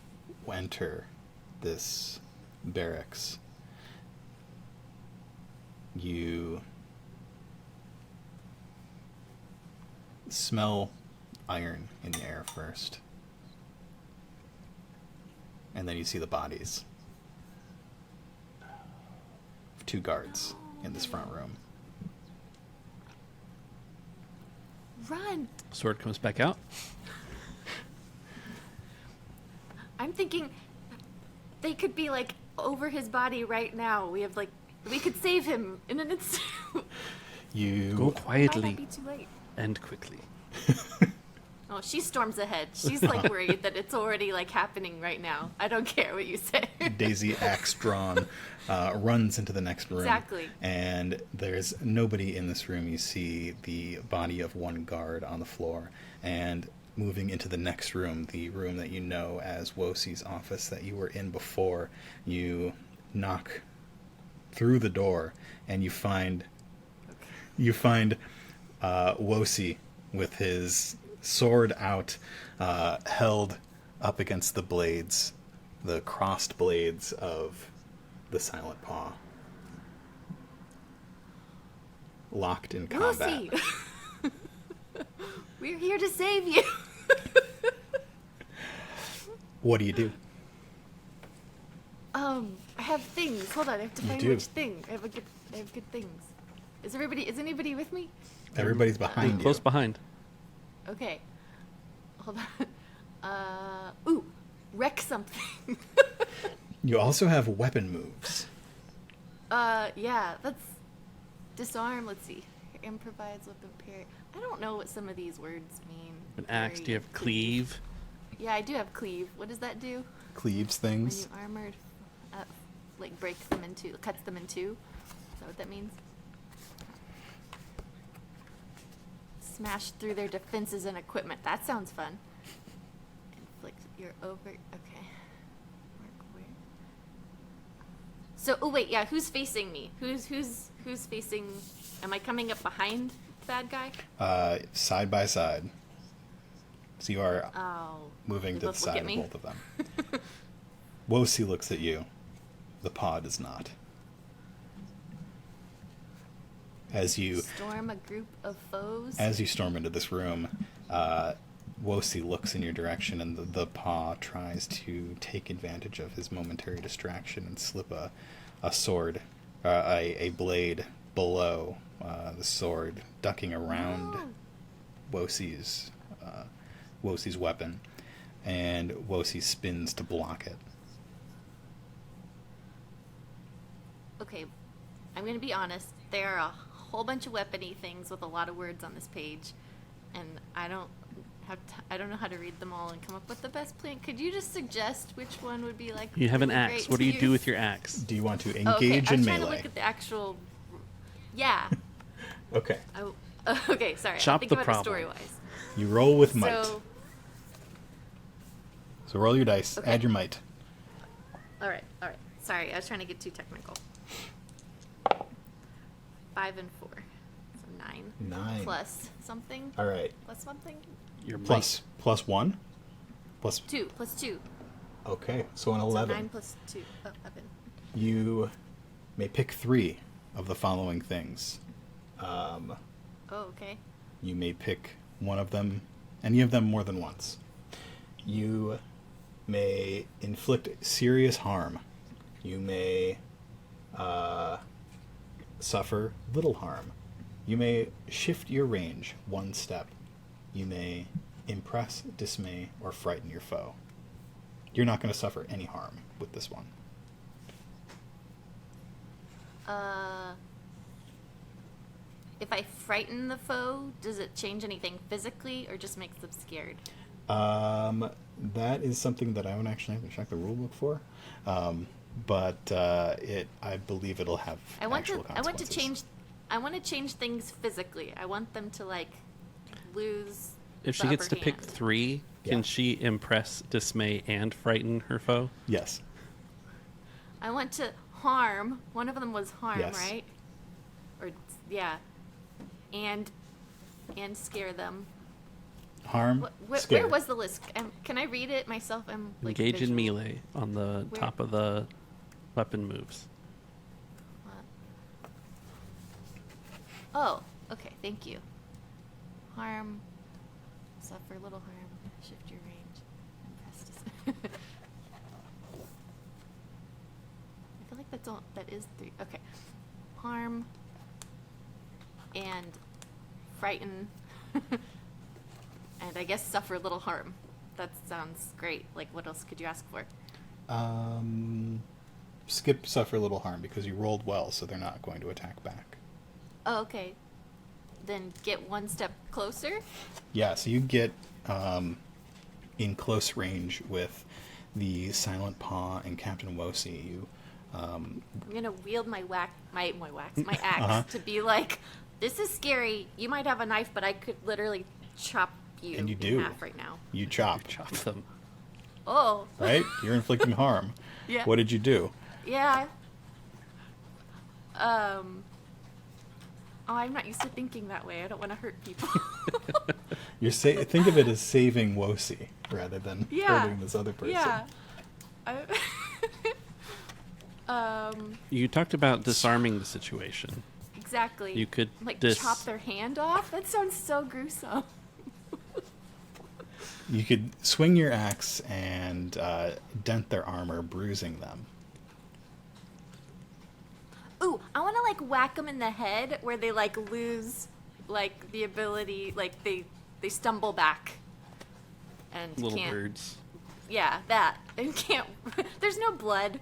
enter this barracks, you smell iron in the air first, and then you see the bodies of 2 guards in this front room. Run! Sword comes back out. I'm thinking they could be like over his body right now. We could save him in an instant. You Go Might not quietly be too late. and quickly. Oh, she storms ahead. She's like worried that it's already like happening right now. I don't care what you say. Daisy, axe drawn, runs into the next room. Exactly. And there's nobody in this room. You see the body of 1 guard on the floor, and moving into the next room, the room that you know as Wosi's office that you were in before, you knock through the door, and you find Wosi with his sword out, held up against the blades, the crossed blades of the Silent Paw, locked in combat. Lucy! We're here to save you. What do you do? I have things. Hold on, I have to You find do. which thing. I have good things. Is anybody with me? Everybody's behind you. Close behind. Okay. Hold on. Ooh, wreck something. You also have weapon moves. Yeah, that's disarm. Let's see. Improvised weapon parry. I don't know what some of these words mean. An axe. Do you have Parry. cleave? Yeah, I do have cleave. What does that do? Cleaves When things. you armored, like breaks them into, cuts them in two. Is that what that means? Smash through their defenses and equipment. That sounds fun. Inflict your over. Okay. Mark where. So, oh wait, yeah. Who's facing me? Who's facing? Am I coming up behind the bad guy? Side by side. So you are Oh. moving they to the both look side at of me? both of them. Wosi looks at you. The paw does not. As you Storm a group of foes. storm into this room, Wosi looks in your direction, and the paw tries to take advantage of his momentary distraction and slip a sword, a blade below the sword, ducking around No. Wosi's weapon, and Wosi spins to block it. Okay, I'm gonna be honest. There are a whole bunch of weapony things with a lot of words on this page, and I don't know how to read them all and come up with the best plan. Could you just suggest which one would be like? You have an really axe. great What do to you do use? with your axe? Do you want to Oh, okay. engage I'm in trying to melee? look at the actual. Yeah. Okay. Okay, sorry. Chop I'm the thinking about it problem. story-wise. You roll with might. So, So roll your dice. Okay. Add your might. all right. Sorry, I was trying to get too technical. 5 and 4, so 9. 9. Plus something. All right. Plus something. Your Plus 1. Plus 2 plus 2. Okay. So an So 11. 9 plus 2. Oh, 11. You may pick 3 of the following things. Oh, okay. You may pick one of them, any of them more than once. You may inflict serious harm. You may suffer little harm. You may shift your range 1 step. You may impress, dismay, or frighten your foe. You're not going to suffer any harm with this one. If I frighten the foe, does it change anything physically or just makes them scared? That is something that I would actually have to check the rule book for. But I believe it'll have actual consequences. I want to change things physically. I want them to like lose. If she the gets upper to pick hand. 3, Yeah. can she impress, dismay, and frighten her foe? Yes. I want to harm. One of them was harm, Yes. right? Or yeah, and scare them. Harm, Where scare. was the list? Can I read it myself? I'm like Engage in visual. melee on the Where- top of the weapon moves. Oh, okay. Thank you. Harm, suffer little harm, shift your range, impress. I feel like that's all. That is 3. Okay. Harm and frighten, and I guess suffer little harm. That sounds great. Like, what else could you ask for? Skip suffer little harm because you rolled well, so they're not going to attack back. Oh, okay. Then get 1 step closer. Yeah, so you get in close range with the Silent Paw and Captain Wosi. You I'm gonna wield my axe Uh-huh. to be like, this is scary. You might have a knife, but I could literally chop you, And you in do. half right now. you chop, Chop them. Oh, right? You're inflicting harm. Yeah. What did you do? yeah. Oh, I'm not used to thinking that way. I don't want to hurt people. Think of it as saving Wosi rather than Yeah. hurting this other person. Yeah. You talked about disarming the situation. Exactly. You could like dis- chop their hand off. That sounds so gruesome. You could swing your axe and dent their armor, bruising them. Ooh, I want to like whack them in the head where they like lose like the ability, like they stumble back and Little can't. birds. Yeah, that and can't. There's no blood,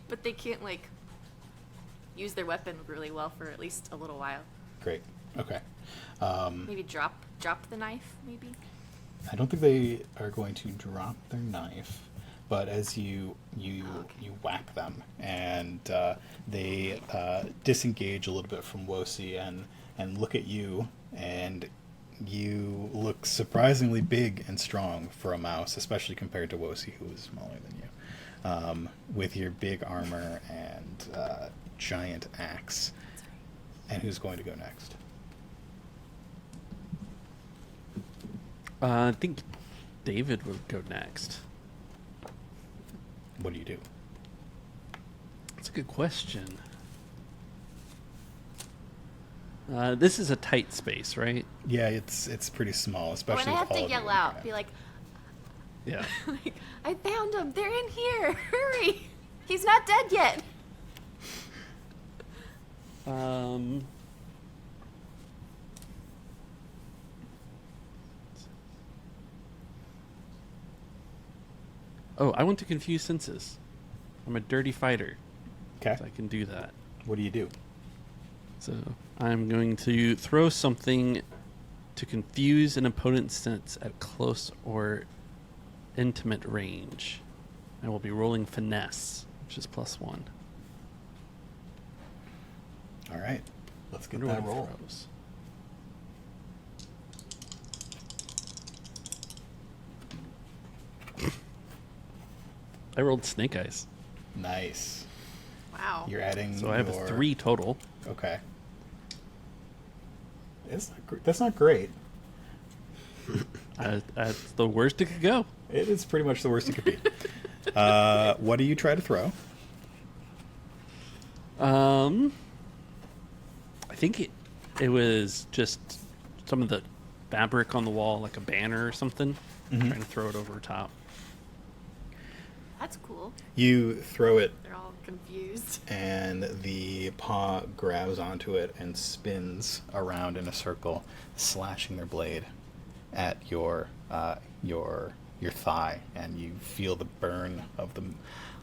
but they can't like use their weapon really well for at least a little while. Great. Okay. Maybe drop the knife. Maybe. I don't think they are going to drop their knife, but as you whack them, and they disengage a little bit from Wosi and look at you, and you look surprisingly big and strong for a mouse, especially compared to Wosi, who is smaller than you, with your big armor and giant axe. And who's going to go next? I think David would go next. What do you do? That's a good question. This is a tight space, right? Yeah, it's pretty small, Or especially when I with have all to of you yell in out, there. be like, Yeah. like, I found him. They're in here. Hurry. He's not dead yet. Oh, I want to confuse senses. I'm a dirty fighter, Okay. so I can do that. What do you do? So I'm going to throw something to confuse an opponent's sense at close or intimate range. I will be rolling finesse, which is +1. All right. Let's get Wonder that what it roll. throws. I rolled snake eyes, Nice. Wow. You're adding. so I have a 3 total. Okay. That's not great. That's the worst it could go. It is pretty much the worst it could be. What do you try to throw? I think it was just some of the fabric on the wall, like a banner or something. Mhm. Trying to throw it over top. That's cool. You throw it, They're all confused. and the paw grabs onto it and spins around in a circle, slashing their blade at your thigh, and you feel the burn of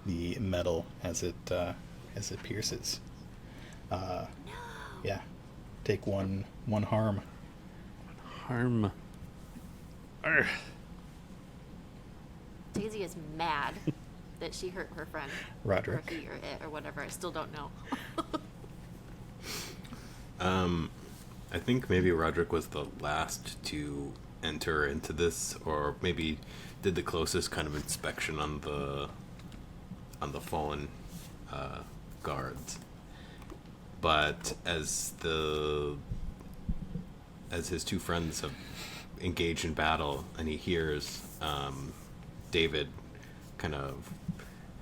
the metal as it pierces. No. Yeah, take one harm. Harm. Arr. Daisy is mad that she hurt her friend. Roderick. Or he or it or whatever. I still don't know. I think maybe Roderick was the last to enter into this, or maybe did the closest kind of inspection on the fallen guards. But as his two friends have engaged in battle, and he hears David kind of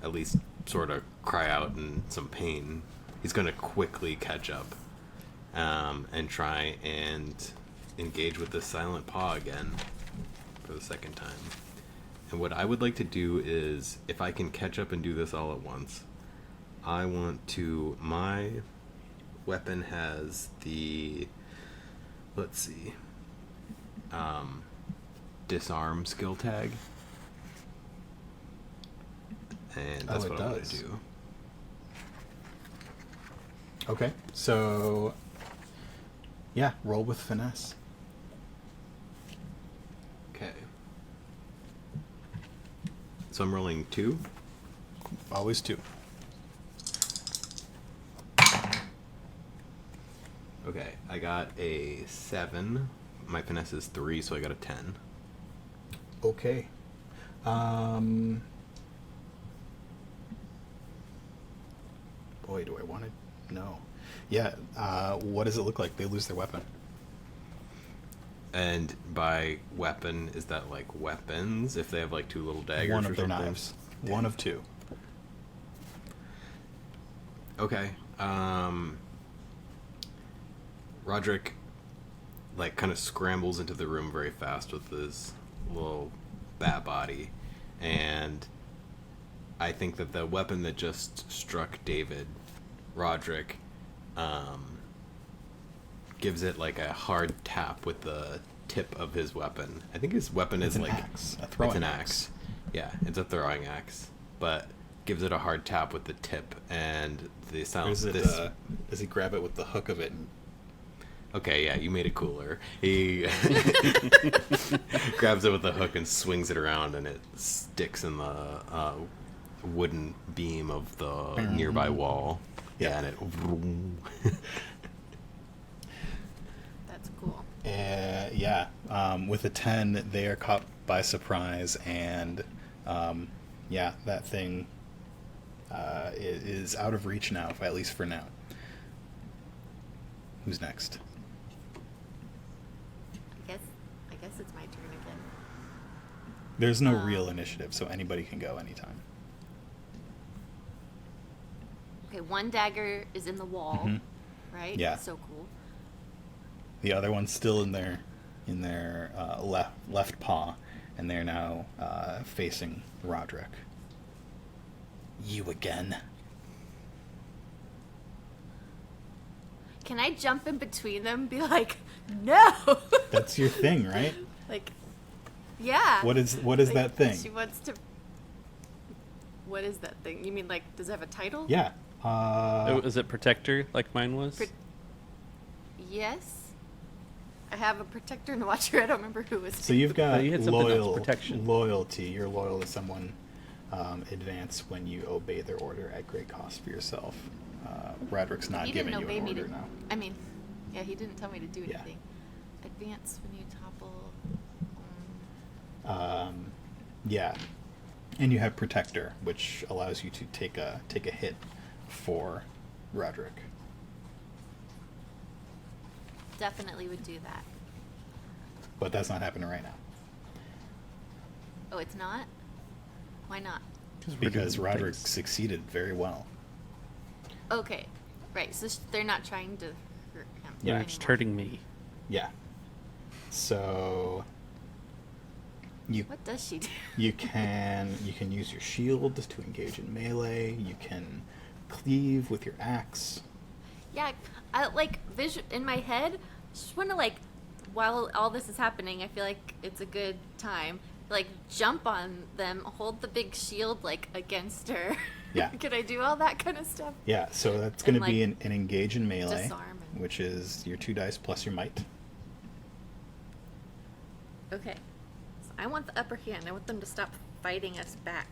at least sort of cry out in some pain, he's going to quickly catch up and try and engage with the silent paw again for the second time. And what I would like to do is, if I can catch up and do this all at once, I want to... My weapon has the... Let's see. Disarm skill tag. And that's it what I'm going does. to do. Okay, so yeah, roll with finesse. Okay. So I'm rolling 2. Always 2. Okay, I got a 7. My finesse is 3, so I got a 10. Okay. Boy, do I want to know. Yeah. What does it look like? They lose their weapon. And by weapon, is that like weapons? If they have like two little daggers One or of their something? knives. One of two. Okay. Roderick, like, kind of scrambles into the room very fast with his little bat body, and I think that the weapon that just struck David, Roderick, gives it like a hard tap with the tip of his weapon. I think his weapon It's is an like axe, a throwing it's an axe. axe. Yeah, it's a throwing axe, but gives it a hard tap with the tip, and the Or sound. is it, This does he grab it with the hook of it? And Okay, yeah, you made it cooler. He grabs it with the hook and swings it around, and it sticks in the wooden beam of the nearby wall. Yeah. And it. That's cool. yeah. With a 10, they are caught by surprise, and yeah, that thing is out of reach now, at least for now. Who's next? I guess it's my turn again. There's no real initiative, so anybody can go anytime. Okay, one dagger is in the wall, Mhm. right? Yeah. So cool. The other one's still in their left paw, and they're now facing Roderick. You again? Can I jump in between them and be like, no? That's your thing, right? Like, yeah. What is Like, that thing? She wants to. What is that thing? You mean like, does it have a title? Yeah. Is it Protector like mine was? Yes. I have a protector and a watcher. I don't remember who was. So you've got you had something else, protection. loyalty. You're loyal to someone. Advance when you obey their order at great cost for yourself. Roderick's not He giving didn't you obey an me order to. now. I mean, yeah, he didn't tell me to do Yeah. anything. Advance when you topple. Yeah, and you have protector, which allows you to take a hit for Roderick. Definitely would do that. But that's not happening right now Oh, it's not? Why not? because Roderick things. succeeded very well. Okay, right. So they're not trying to hurt him. Yeah. They're just anymore. hurting me. Yeah. So you What does she do? you can use your shield to engage in melee. You can cleave with your axe. Yeah, I like in my head. Just want to like, while all this is happening, I feel like it's a good time. Like jump on them, hold the big shield like against her. Yeah. Can I do all that kind of stuff? Yeah, so that's going to And, be like, an engage in melee, disarm and- which is your 2 dice plus your might. Okay. So I want the upper hand. I want them to stop fighting us back.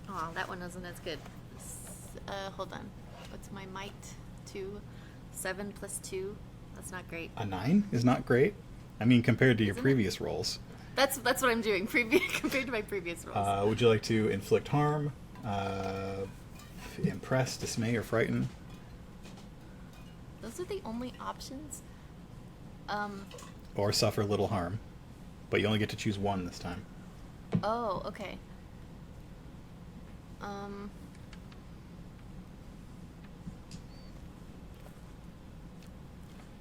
Oh, that one wasn't as good. Hold on. What's my might? 2. 7 plus 2. That's not great. A 9 is not great. I mean, compared to your Isn't it? previous rolls. That's what I'm doing. Compared to my previous rolls. Would you like to inflict harm, impress, dismay, or frighten? Those are the only options. Or suffer little harm? But you only get to choose one this time. Oh, okay.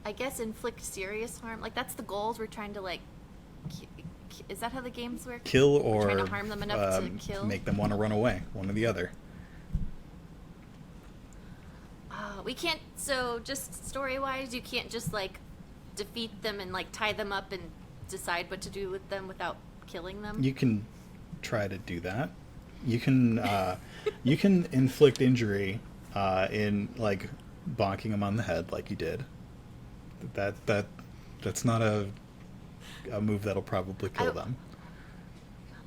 I guess inflict serious harm. Like that's the goals we're trying to like. Is that how the games work? Kill We're or trying to harm them enough to kill. make them want to run away. One or the other. We can't. So just story wise, you can't just like defeat them and like tie them up and decide what to do with them without killing them. You can try to do that. You can inflict injury in like bonking them on the head like you did. That's not a move that'll probably kill them.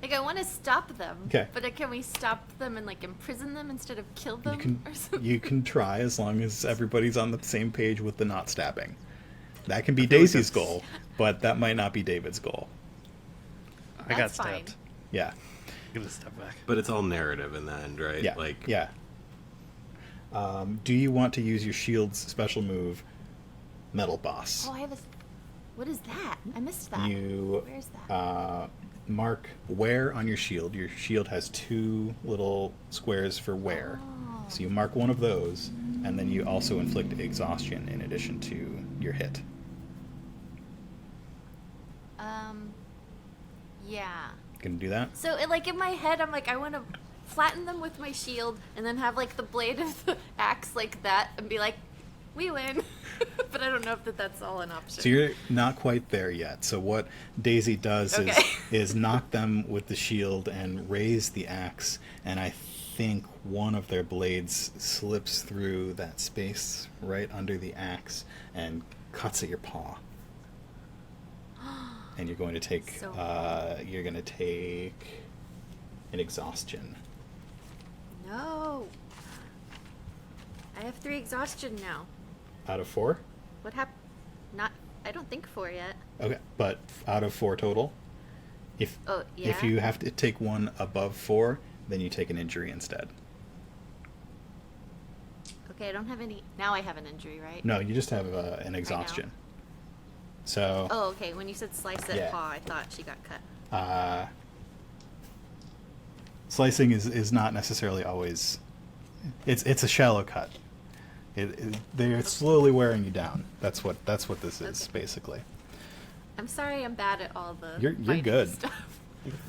Like I want to stop them. Okay. But can we stop them and like imprison them instead of kill them or something? You can try as long as everybody's on the same page with the not stabbing. That can be Daisy's goal, but that might not be David's goal. I got That's fine. stabbed. Yeah. I'm gonna step back. But it's all narrative in the end, right? Yeah. Like, yeah. Do you want to use your shield's special move, Metal Boss? Oh, I have a. What is that? I missed that. You Where's that? mark wear on your shield. Your shield has 2 little squares for wear. Oh. So you mark one of those, and then you also inflict exhaustion in addition to your hit. Yeah. Can you do that? So, like, in my head, I'm like, I want to flatten them with my shield and then have, like, the blade of the axe like that and be like, we win. But I don't know if that's all an option. So you're not quite there yet. So what Daisy does Okay. is knock them with the shield and raise the axe, and I think one of their blades slips through that space right under the axe and cuts at your paw. And you're going to take So an exhaustion. No. I have 3 exhaustion now. Out of 4? What happened? Not. I don't think 4 yet. Okay, but out of 4 total. If Oh, yeah? if you have to take one above 4, then you take an injury instead. Okay, I don't have any. Now I have an injury, right? No, you just have an exhaustion. So Oh, okay. When you said slice at Yeah. paw, I thought she got cut. slicing is not necessarily always. It's a shallow cut. They're slowly wearing you down. That's what this is Okay. basically. I'm sorry, I'm bad at all the. You're fighting good. Stuff.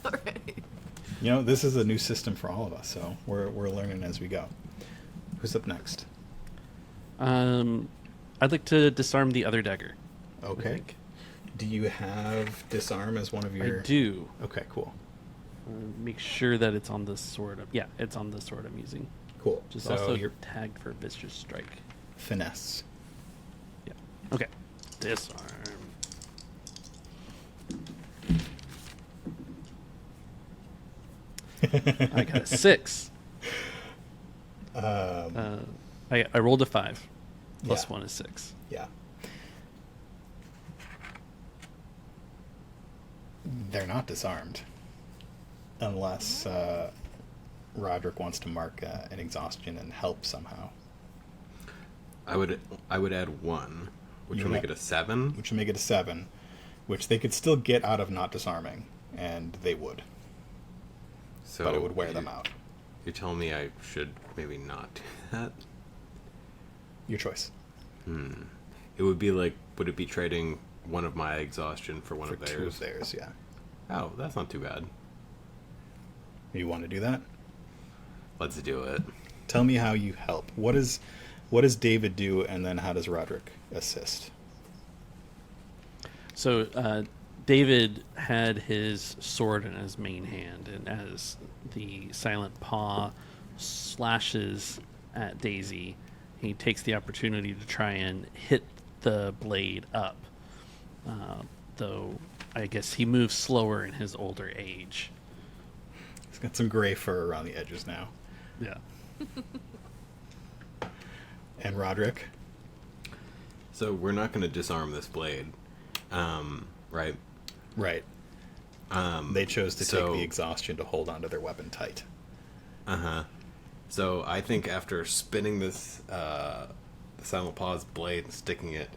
Alright. You know, this is a new system for all of us, so we're learning as we go. Who's up next? I'd like to disarm the other dagger. Okay. think. Do you have disarm as one of your? I do. Okay, cool. Make sure that it's on the sword. Yeah, it's on the sword I'm using. Cool. Which is So also you're tagged for vicious strike. finesse. Yeah. Okay. Disarm. I got a 6. I rolled a 5. Plus Yeah. 1 is 6. Yeah. They're not disarmed. Unless Roderick wants to mark an exhaustion and help somehow. I would add 1, which You would make would it a 7. Which would make it a 7, which they could still get out of not disarming, and they would. So But it would wear them out. You're telling me I should maybe not do that? Your choice. It would be like, would it be trading one of my exhaustion for one For of 2 theirs? of theirs, yeah. Oh, that's not too bad. You want to do that? Let's do it. Tell me how you help. What does David do, and then how does Roderick assist? So David had his sword in his main hand, and as the silent paw slashes at Daisy, he takes the opportunity to try and hit the blade up. Though I guess he moves slower in his older age. He's got some gray fur around the edges now. Yeah. And Roderick? So we're not going to disarm this blade, right? Right. They chose to take so- the exhaustion to hold onto their weapon tight. So I think after spinning this the Silent Paw's blade and sticking it,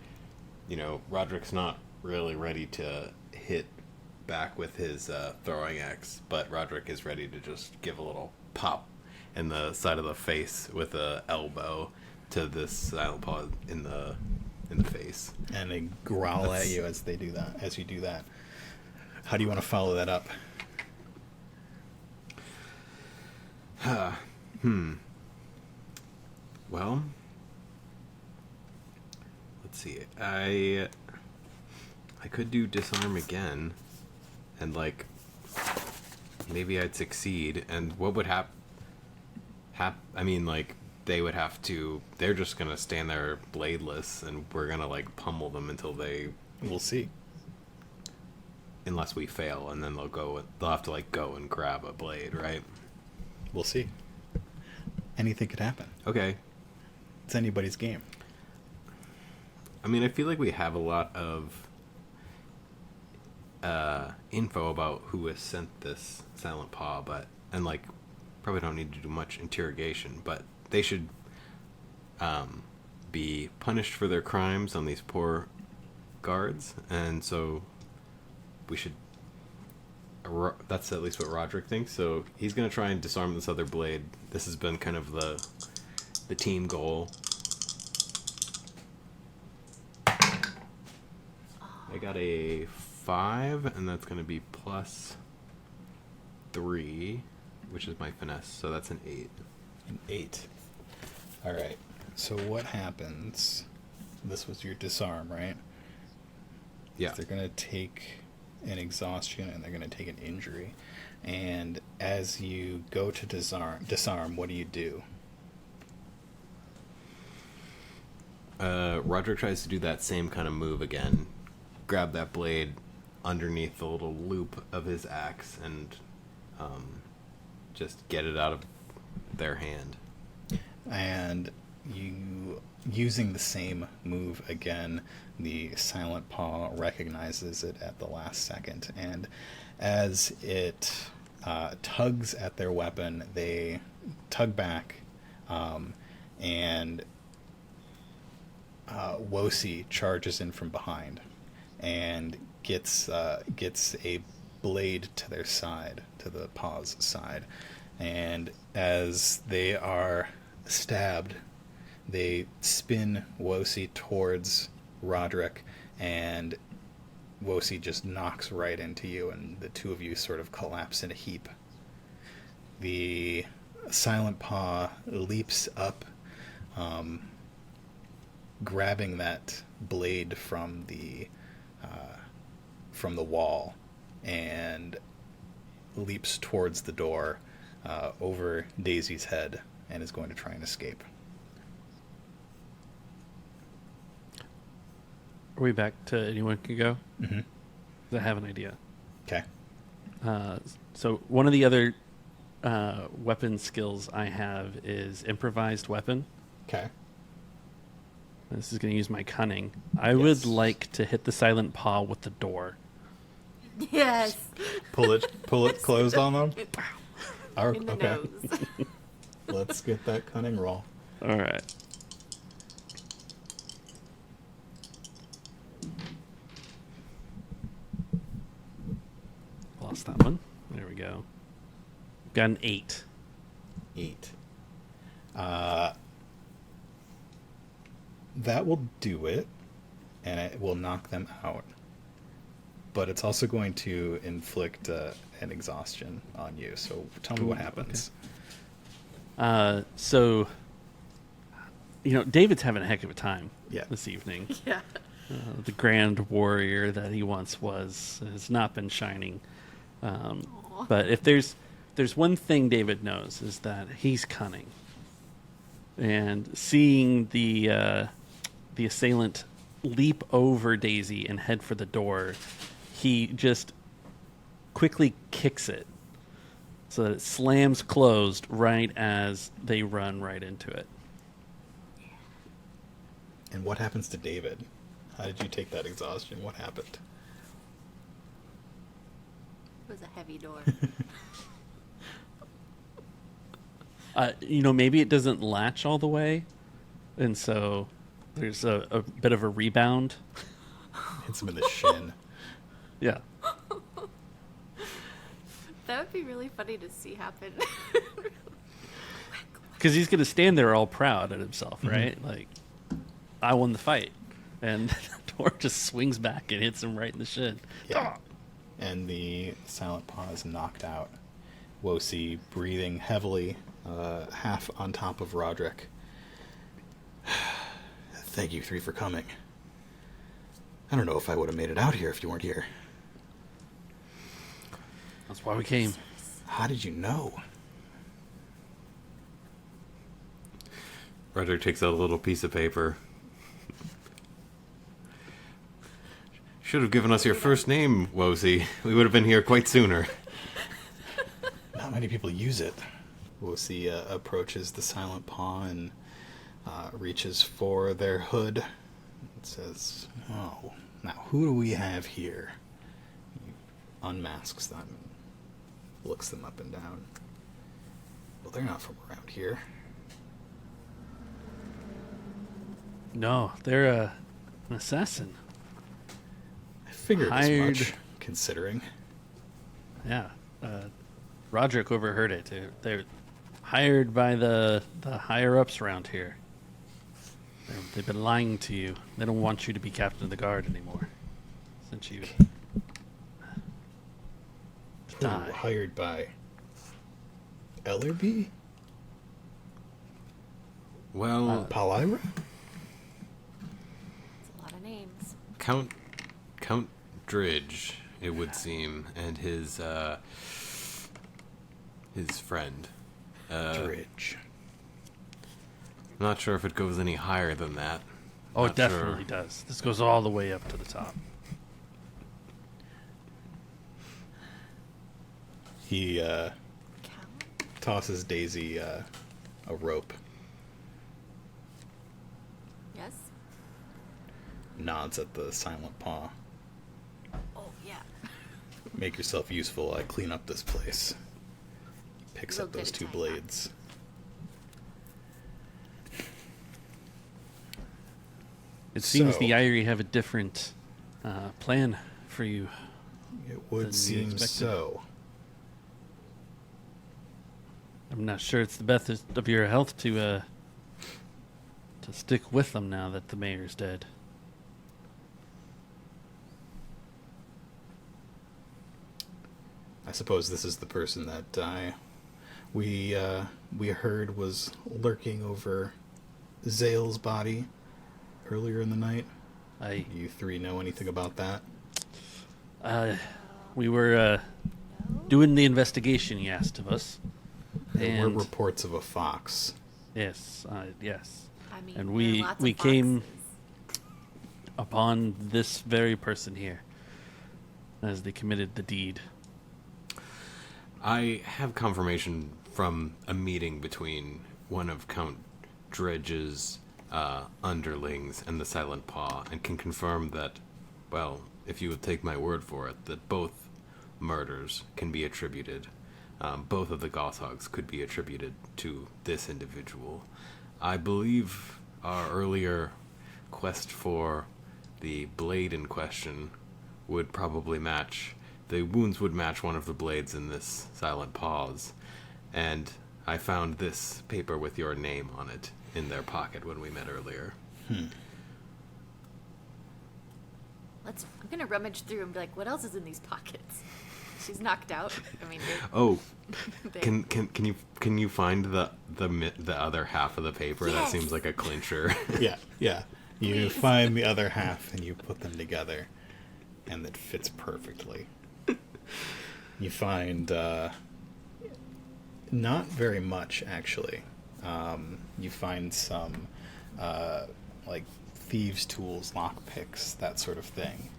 Roderick's not really ready to hit back with his throwing axe, but Roderick is ready to just give a little pop in the side of the face with a elbow to this Silent Paw in the face. And they growl That's- at you as they do that. As you do that, how do you want to follow that up? Well, let's see. I could do disarm again, and maybe I'd succeed. And what would happen? I mean, they would have to. They're just gonna stand there bladeless, and we're gonna pummel them until they. We'll see. Unless we fail, and then they'll have to go and grab a blade, right? We'll see. Anything could happen. Okay. It's anybody's game. I mean, I feel like we have a lot of info about who has sent this Silent Paw, and probably don't need to do much interrogation, but they should be punished for their crimes on these poor guards, and so we should. That's at least what Roderick thinks. So he's gonna try and disarm this other blade. This has been kind of the team goal. I got a 5, and that's gonna be +3, which is my finesse. So that's an 8. An 8. All right. So what happens? This was your disarm, right? Yeah. They're going to take an exhaustion and they're going to take an injury. And as you go to disarm, what do you do? Roderick tries to do that same kind of move again. Grab that blade underneath the little loop of his axe and just get it out of their hand. And you, using the same move again, the Silent Paw recognizes it at the last second. And as it tugs at their weapon, they tug back, and Wosi charges in from behind and gets a blade to their side, to the paw's side. And as they are stabbed, they spin Wosi towards Roderick, and Wosi just knocks right into you, and the two of you sort of collapse in a heap. The Silent Paw leaps up, grabbing that blade from the wall, and leaps towards the door over Daisy's head, and is going to try and escape. Are we back to anyone can go? Mm-hmm. 'Cause I have an idea. Okay. So one of the other weapon skills I have is improvised weapon. Okay. This is going to use my cunning. I Yes. would like to hit the Silent Paw with the door. Yes. Pull it closed on them. In the Okay. nose. Let's get that cunning roll. All right. Lost that one. There we go. Got an 8. 8. That will do it, and it will knock them out. But it's also going to inflict an exhaustion on you. So tell me what happens. So, David's having a heck of a time Yeah. this evening. Yeah. The grand warrior that he once was has not been shining. But if there's one thing David knows is that he's cunning. And seeing the assailant leap over Daisy and head for the door, he just quickly kicks it so that it slams closed right as they run right into it. And what happens to David? How did you take that exhaustion? What happened? It was a heavy door. Maybe it doesn't latch all the way, and so there's a bit of a rebound. Hits him in the shin. Yeah. That would be really funny to see happen. Because he's going to stand there all proud at himself, right? Like, I won the fight. And the door just swings back and hits him right in the shin. Yeah. And the Silent Paw is knocked out. Wosi breathing heavily, half on top of Roderick. Thank you 3 for coming. I don't know if I would have made it out here if you weren't here. That's why we came. How did you know? Roderick takes out a little piece of paper. Should have given us your first name, Wosi. We would have been here quite sooner. Not many people use it. Wosi approaches the Silent Paw and reaches for their hood. It says, "Oh, now who do we have here?" He unmasks them and looks them up and down. Well, they're not from around here. No, they're an assassin. I figured Hired- as much, considering. Yeah. Roderick overheard it. They're hired by the higher ups around here. They've been lying to you. They don't want you to be captain of the guard anymore. Since you Who, die. hired by Ellerby? Well, Palira? It's a lot of names. Count Dridge, it would seem, and his friend. Dridge. I'm not sure if it goes any higher than that. Oh, it Not sure. definitely does. This goes all the way up to the top. He Count? tosses Daisy a rope, Yes? nods at the silent paw. Oh, yeah. Make yourself useful. I clean up this place. Picks Real up good those at two tying blades. It seems So- the Irie have a different plan for you. It Than would we seem expected. so. I'm not sure it's the best of your health to stick with them now that the mayor's dead. I suppose this is the person that we heard was lurking over Zale's body earlier in the night. You three know anything about that? We were doing the investigation he asked of us. There were And reports of a fox. yes, yes. I mean, And there are we lots of came foxes. upon this very person here as they committed the deed. I have confirmation from a meeting between one of Count Dredge's underlings and the Silent Paw, and can confirm that, well, if you would take my word for it, that both murders can be attributed. Both of the Gothogs could be attributed to this individual. I believe our earlier quest for the blade in question would probably match. The wounds would match one of the blades in this Silent Paw's, and I found this paper with your name on it in their pocket when we met earlier. I'm gonna rummage through and be like, what else is in these pockets? She's knocked out. I mean, Oh, they- can you find the other half of the paper? That Yes. seems like a clincher. Yeah, yeah. You Please. find the other half and you put them together, and it fits perfectly. You find not very much, actually. You find some like thieves' tools, lock picks, that sort of thing.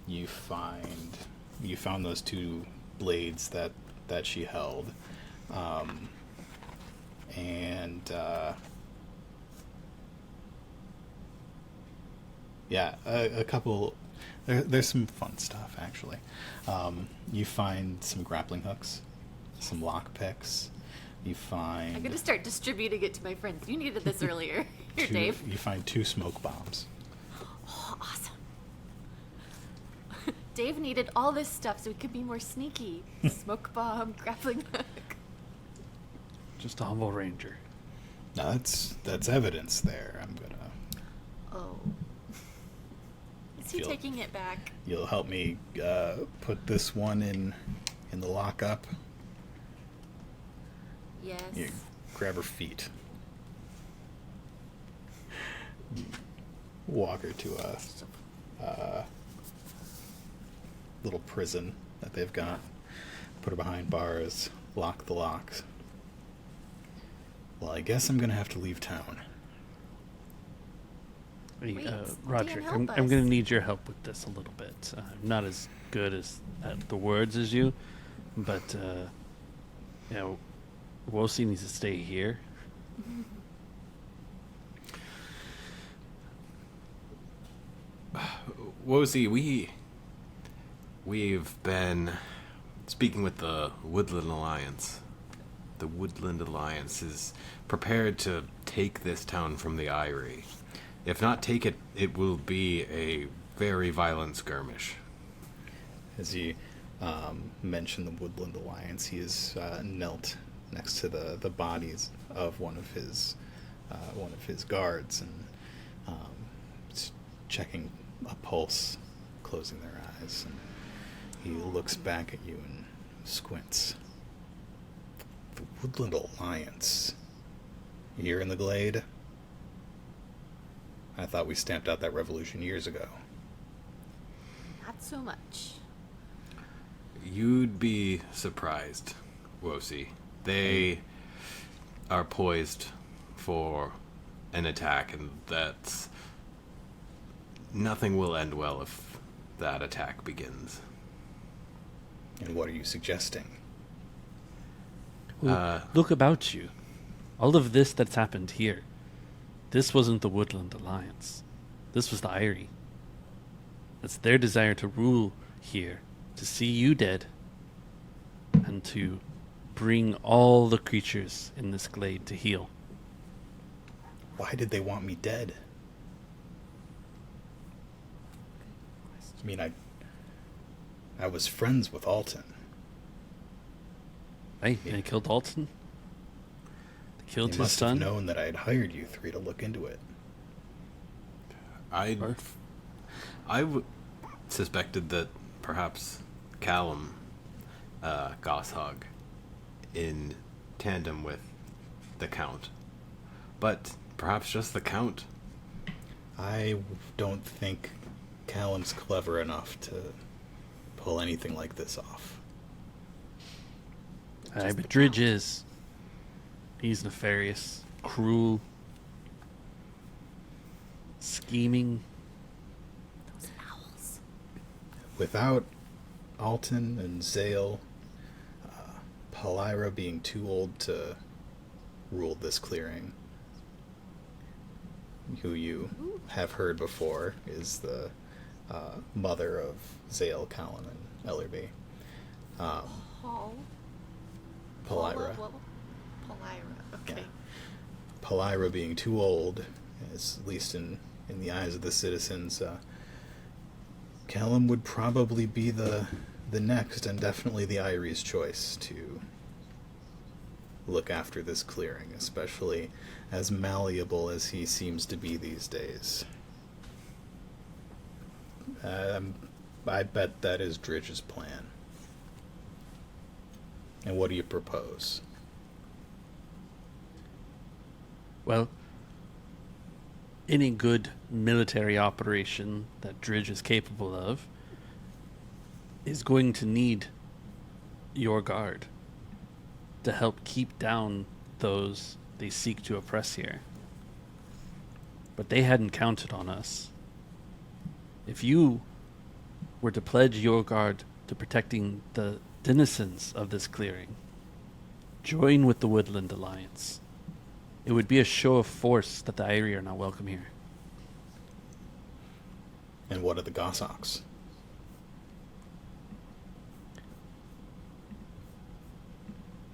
You found those two blades that she held, and yeah, a couple. There's some fun stuff actually. You find some grappling hooks, some lock picks. You find I'm gonna start distributing it to my friends. You needed this earlier. Here, two, Dave. You find 2 smoke bombs. Oh, awesome. Dave needed all this stuff so he could be more sneaky. Smoke bomb, grappling hook. Just a humble ranger. Now that's evidence there. I'm gonna. Oh. Is he Feel- taking it back? You'll help me put this one in the lockup. Yes. You grab her feet. You walk her to a little prison that they've got. Put her behind bars. Lock the locks. Well, I guess I'm gonna have to leave town. Hey, Wait, Dan, Roderick, help I'm us. going to need your help with this a little bit. I'm not as good at the words as you, but Wosi needs to stay here. Wozy, we've been speaking with the Woodland Alliance. The Woodland Alliance is prepared to take this town from the Irie. If not take it, it will be a very violent skirmish. As you mention the Woodland Alliance, he is knelt next to the bodies of one of his guards, and just checking a pulse, closing their eyes, and he looks back at you and squints. The Woodland Alliance. Here in the Glade? I thought we stamped out that revolution years ago. Not so much. You'd be surprised, Wosi. They are poised for an attack, and that's... Nothing will end well if that attack begins. And what are you suggesting? Well, look about you. All of this that's happened here. This wasn't the Woodland Alliance. This was the Eyrie. It's their desire to rule here, to see you dead, and to bring all the creatures in this glade to heal. Why did they want me dead? I mean, I was friends with Alton. Hey, they killed Alton. They killed They his must son. have known that I had hired you three to look into it. I suspected that perhaps Callum Gosshog in tandem with the Count. But perhaps just the Count. I don't think Callum's clever enough to pull anything like this off. Aye, but Dridge is. He's nefarious, cruel, scheming. Those owls. Without Alton and Zale, Pallyra being too old to rule this clearing, who you have heard before is the mother of Zale, Callan, and Ellerby. Paul. Pallyra. Pallyra. Okay. Pallyra being too old, at least in the eyes of the citizens, Callum would probably be the next, and definitely the Eyrie's choice to look after this clearing, especially as malleable as he seems to be these days. I bet that is Dridge's plan. And what do you propose? Well, any good military operation that Dridge is capable of is going to need your guard to help keep down those they seek to oppress here. But they hadn't counted on us. If you were to pledge your guard to protecting the denizens of this clearing, join with the Woodland Alliance. It would be a show of force that the Eyrie are not welcome here. And what are the Goshawks?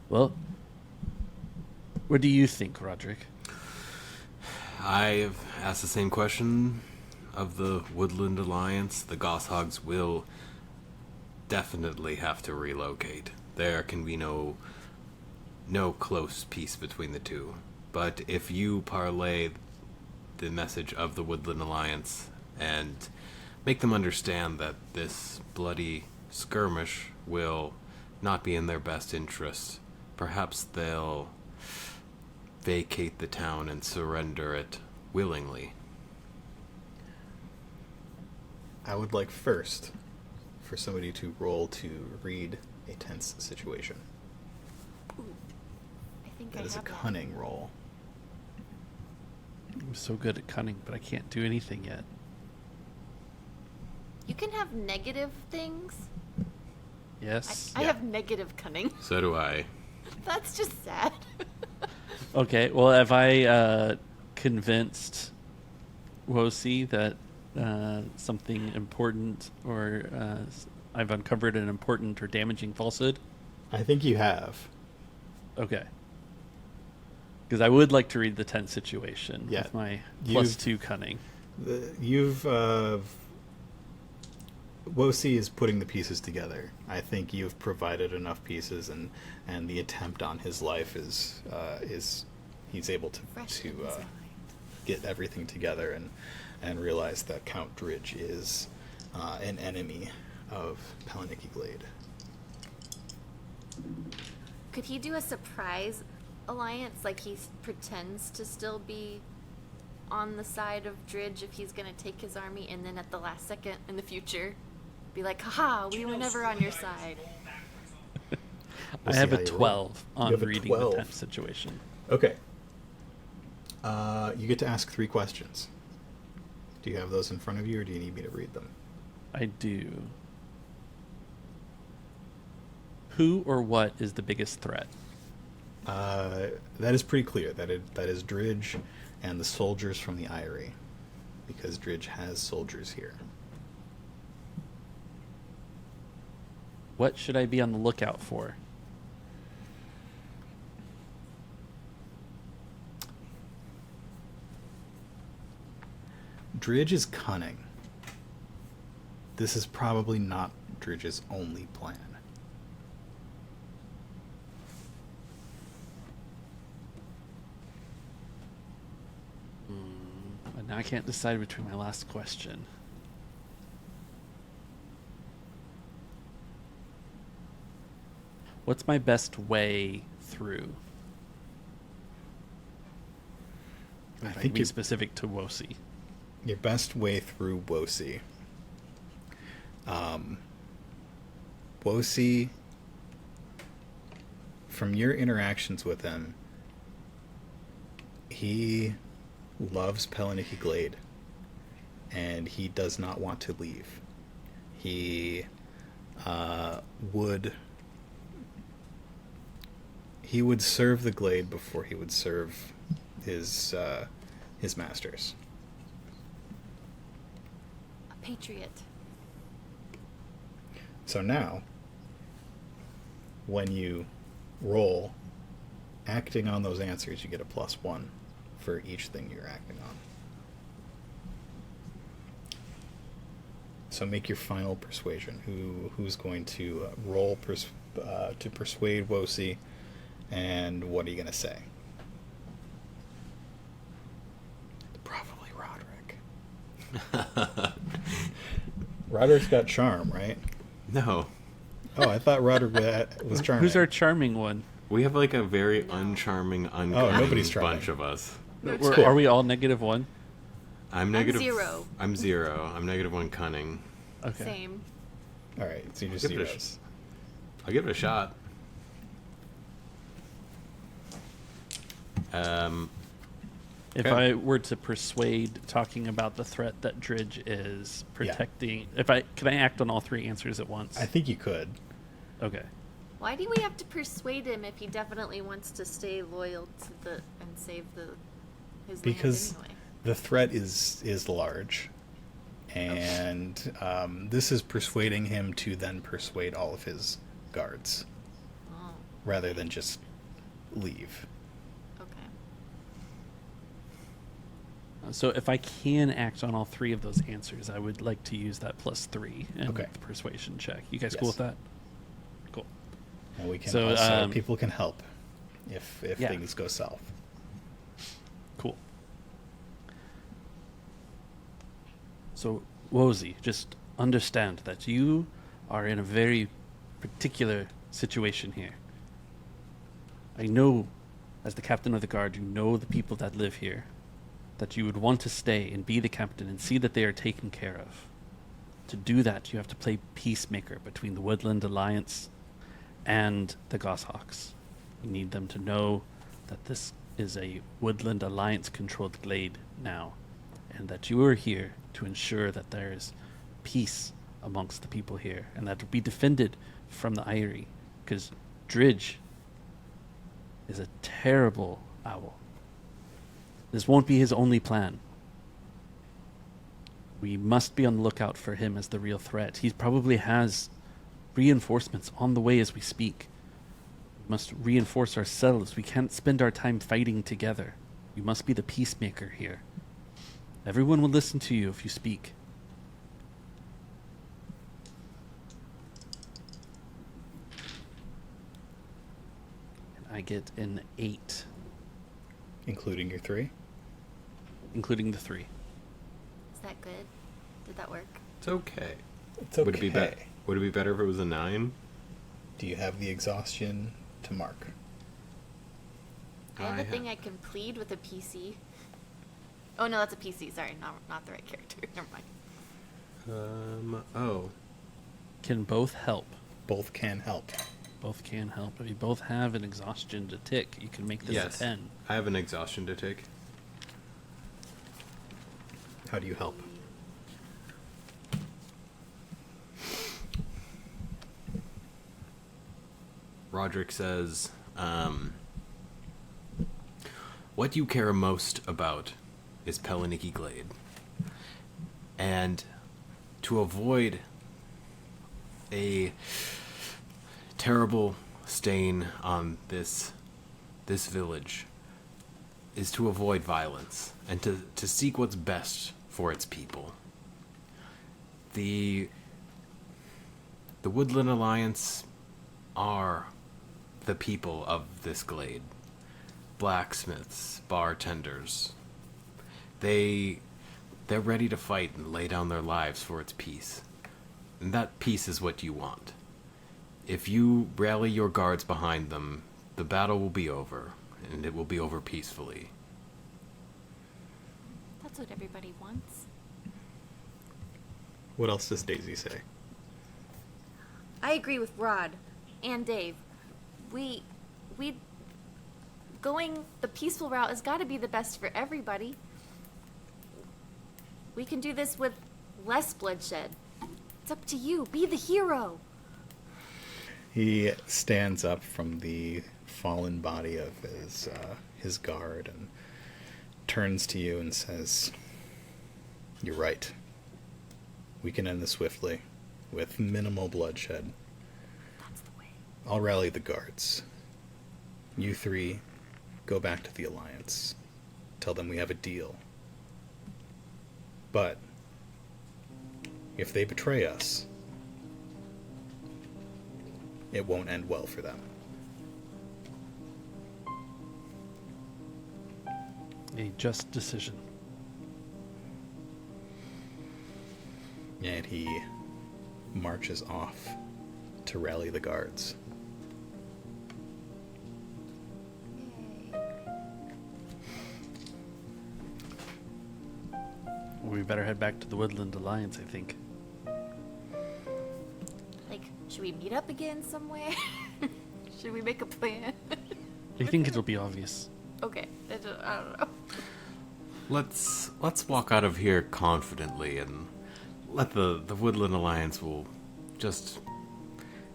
Well, what do you think, Roderick? I've asked the same question of the Woodland Alliance. The Gosshogs will definitely have to relocate. There can be no close peace between the two. But if you parlay the message of the Woodland Alliance and make them understand that this bloody skirmish will not be in their best interest, perhaps they'll vacate the town and surrender it willingly. I would like first for somebody to roll to read a tense situation. Ooh. I think That I is a have that. cunning roll. I'm so good at cunning, but I can't do anything yet. You can have negative things. Yes. I have negative cunning. So do I. That's just sad. Okay, well, have I convinced Wosi that something important or I've uncovered an important or damaging falsehood? I think you have. Okay. Because I would like to read the tent situation Yeah. with my You've- +2 cunning. Wosi is putting the pieces together. I think you've provided enough pieces, and the attempt on his life is he's able to Fresh to in his mind. get everything together and realize that Count Dridge is an enemy of Pellenicky Glade. Could he do a surprise alliance, like he pretends to still be on the side of Dridge if he's gonna take his army, and then at the last second in the future, be like, haha, we were never on your side. We'll I have see a how you roll. 12 You on have a reading 12. the tent situation. Okay. You get to ask 3 questions. Do you have those in front of you, or do you need me to read them? I do. Who or what is the biggest threat? That is pretty clear. That is Dridge and the soldiers from the Eyrie, because Dridge has soldiers here. What should I be on the lookout for? Dridge is cunning. This is probably not Dridge's only plan. And now I can't decide between my last question. What's my best way through? I If I think be your, specific to Wosi. your best way through Wosi. Wosi, from your interactions with him, he loves Pellenicky Glade, and he does not want to leave. He would serve the Glade before he would serve his masters. A patriot. So now, when you roll, acting on those answers, you get a +1 for each thing you're acting on. So make your final persuasion. Who's going to roll to persuade Wosi, and what are you going to say? Probably Roderick. Roderick's got charm, right? No. Oh, I thought Roderick was charming. Who's our charming one? We have like a very uncharming, unkind nobody's charming. bunch of us. cool. Are we all -1? I'm negative 0. I'm 0. I'm -1 cunning. Okay. Same. All right, so you're just Give it a zeros. I'll give it a shot. If Okay. I were to persuade, talking about the threat that Dridge is protecting, can I act on all 3 answers at once? I think you could. Okay. Why do we have to persuade him if he definitely wants to stay loyal to and save his Because land anyway? the threat is large, and this is persuading him to then persuade all of his guards, Oh, rather than just leave. okay. So if I can act on all 3 of those answers, I would like to use that +3 and Okay. the persuasion check. You guys cool Yes. with that? Cool. And we can So, also, people can help if yeah. things go south. Cool. So, Wozi, just understand that you are in a very particular situation here. I know, as the captain of the guard, you know the people that live here, that you would want to stay and be the captain and see that they are taken care of. To do that, you have to play peacemaker between the Woodland Alliance and the Goshawks. You need them to know that this is a Woodland Alliance-controlled glade now, and that you are here to ensure that there is peace amongst the people here, and that will be defended from the Eyrie, because Dridge is a terrible owl. This won't be his only plan. We must be on the lookout for him as the real threat. He probably has reinforcements on the way as we speak. Must reinforce ourselves. We can't spend our time fighting together. You must be the peacemaker here. Everyone will listen to you if you speak. I get an 8, Including your 3. including the 3. Is that good? Did that work? It's okay. It's okay. Would it be better? Would it be better if it was a 9? Do you have the exhaustion to mark? I have a thing I can plead with a PC. Oh no, that's a PC. Sorry, not the right character. Never mind. Oh. Can both help. Both can help. Both can help. If you both have an exhaustion to tick, you can make this Yes. a 10. I have an exhaustion to take. How do you help? Roderick says, what you care most about is Pellenicky Glade. And to avoid a terrible stain on this village is to avoid violence and to seek what's best for its people. The Woodland Alliance are the people of this glade. Blacksmiths, bartenders. They're ready to fight and lay down their lives for its peace. And that peace is what you want. If you rally your guards behind them, the battle will be over, and it will be over peacefully. That's what everybody wants. What else does Daisy say? I agree with Rod and Dave. We going the peaceful route has got to be the best for everybody. We can do this with less bloodshed. It's up to you. Be the hero. He stands up from the fallen body of his guard and turns to you and says, "You're right. We can end this swiftly, with minimal bloodshed. That's the way. I'll rally the guards. You 3 go back to the Alliance. Tell them we have a deal. But if they betray us, it won't end well for them." A just decision. And he marches off to rally the guards. We better head back to the Woodland Alliance, I think. Like, should we meet up again somewhere? Should we make a plan? I think it'll be obvious. Okay, I don't know. Let's walk out of here confidently and let the Woodland Alliance will just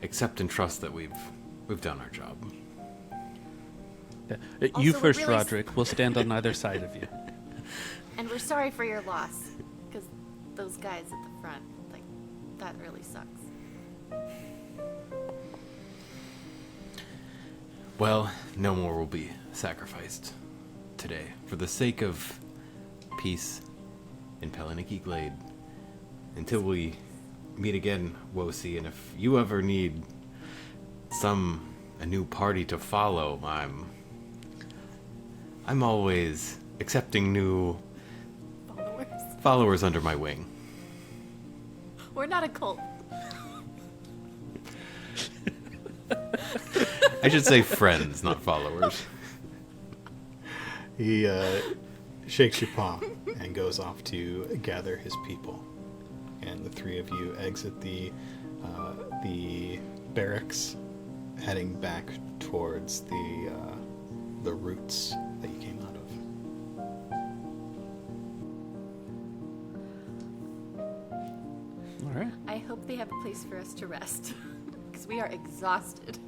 accept and trust that we've done our job. Yeah. Also, You we're first, really Roderick. We'll stand on either side of you. And we're sorry for your loss, because those guys at the front, like, that really sucks. Well, no more will be sacrificed today for the sake of peace in Pellenicky Glade. Until we meet again, Wosi, and if you ever need a new party to follow, I'm always accepting new followers under my wing. We're not a cult. I should say friends, not followers. He shakes your paw and goes off to gather his people. And the 3 of you exit the barracks, heading back towards the routes that you came out of. All right. I hope they have a place for us to rest, because we are exhausted.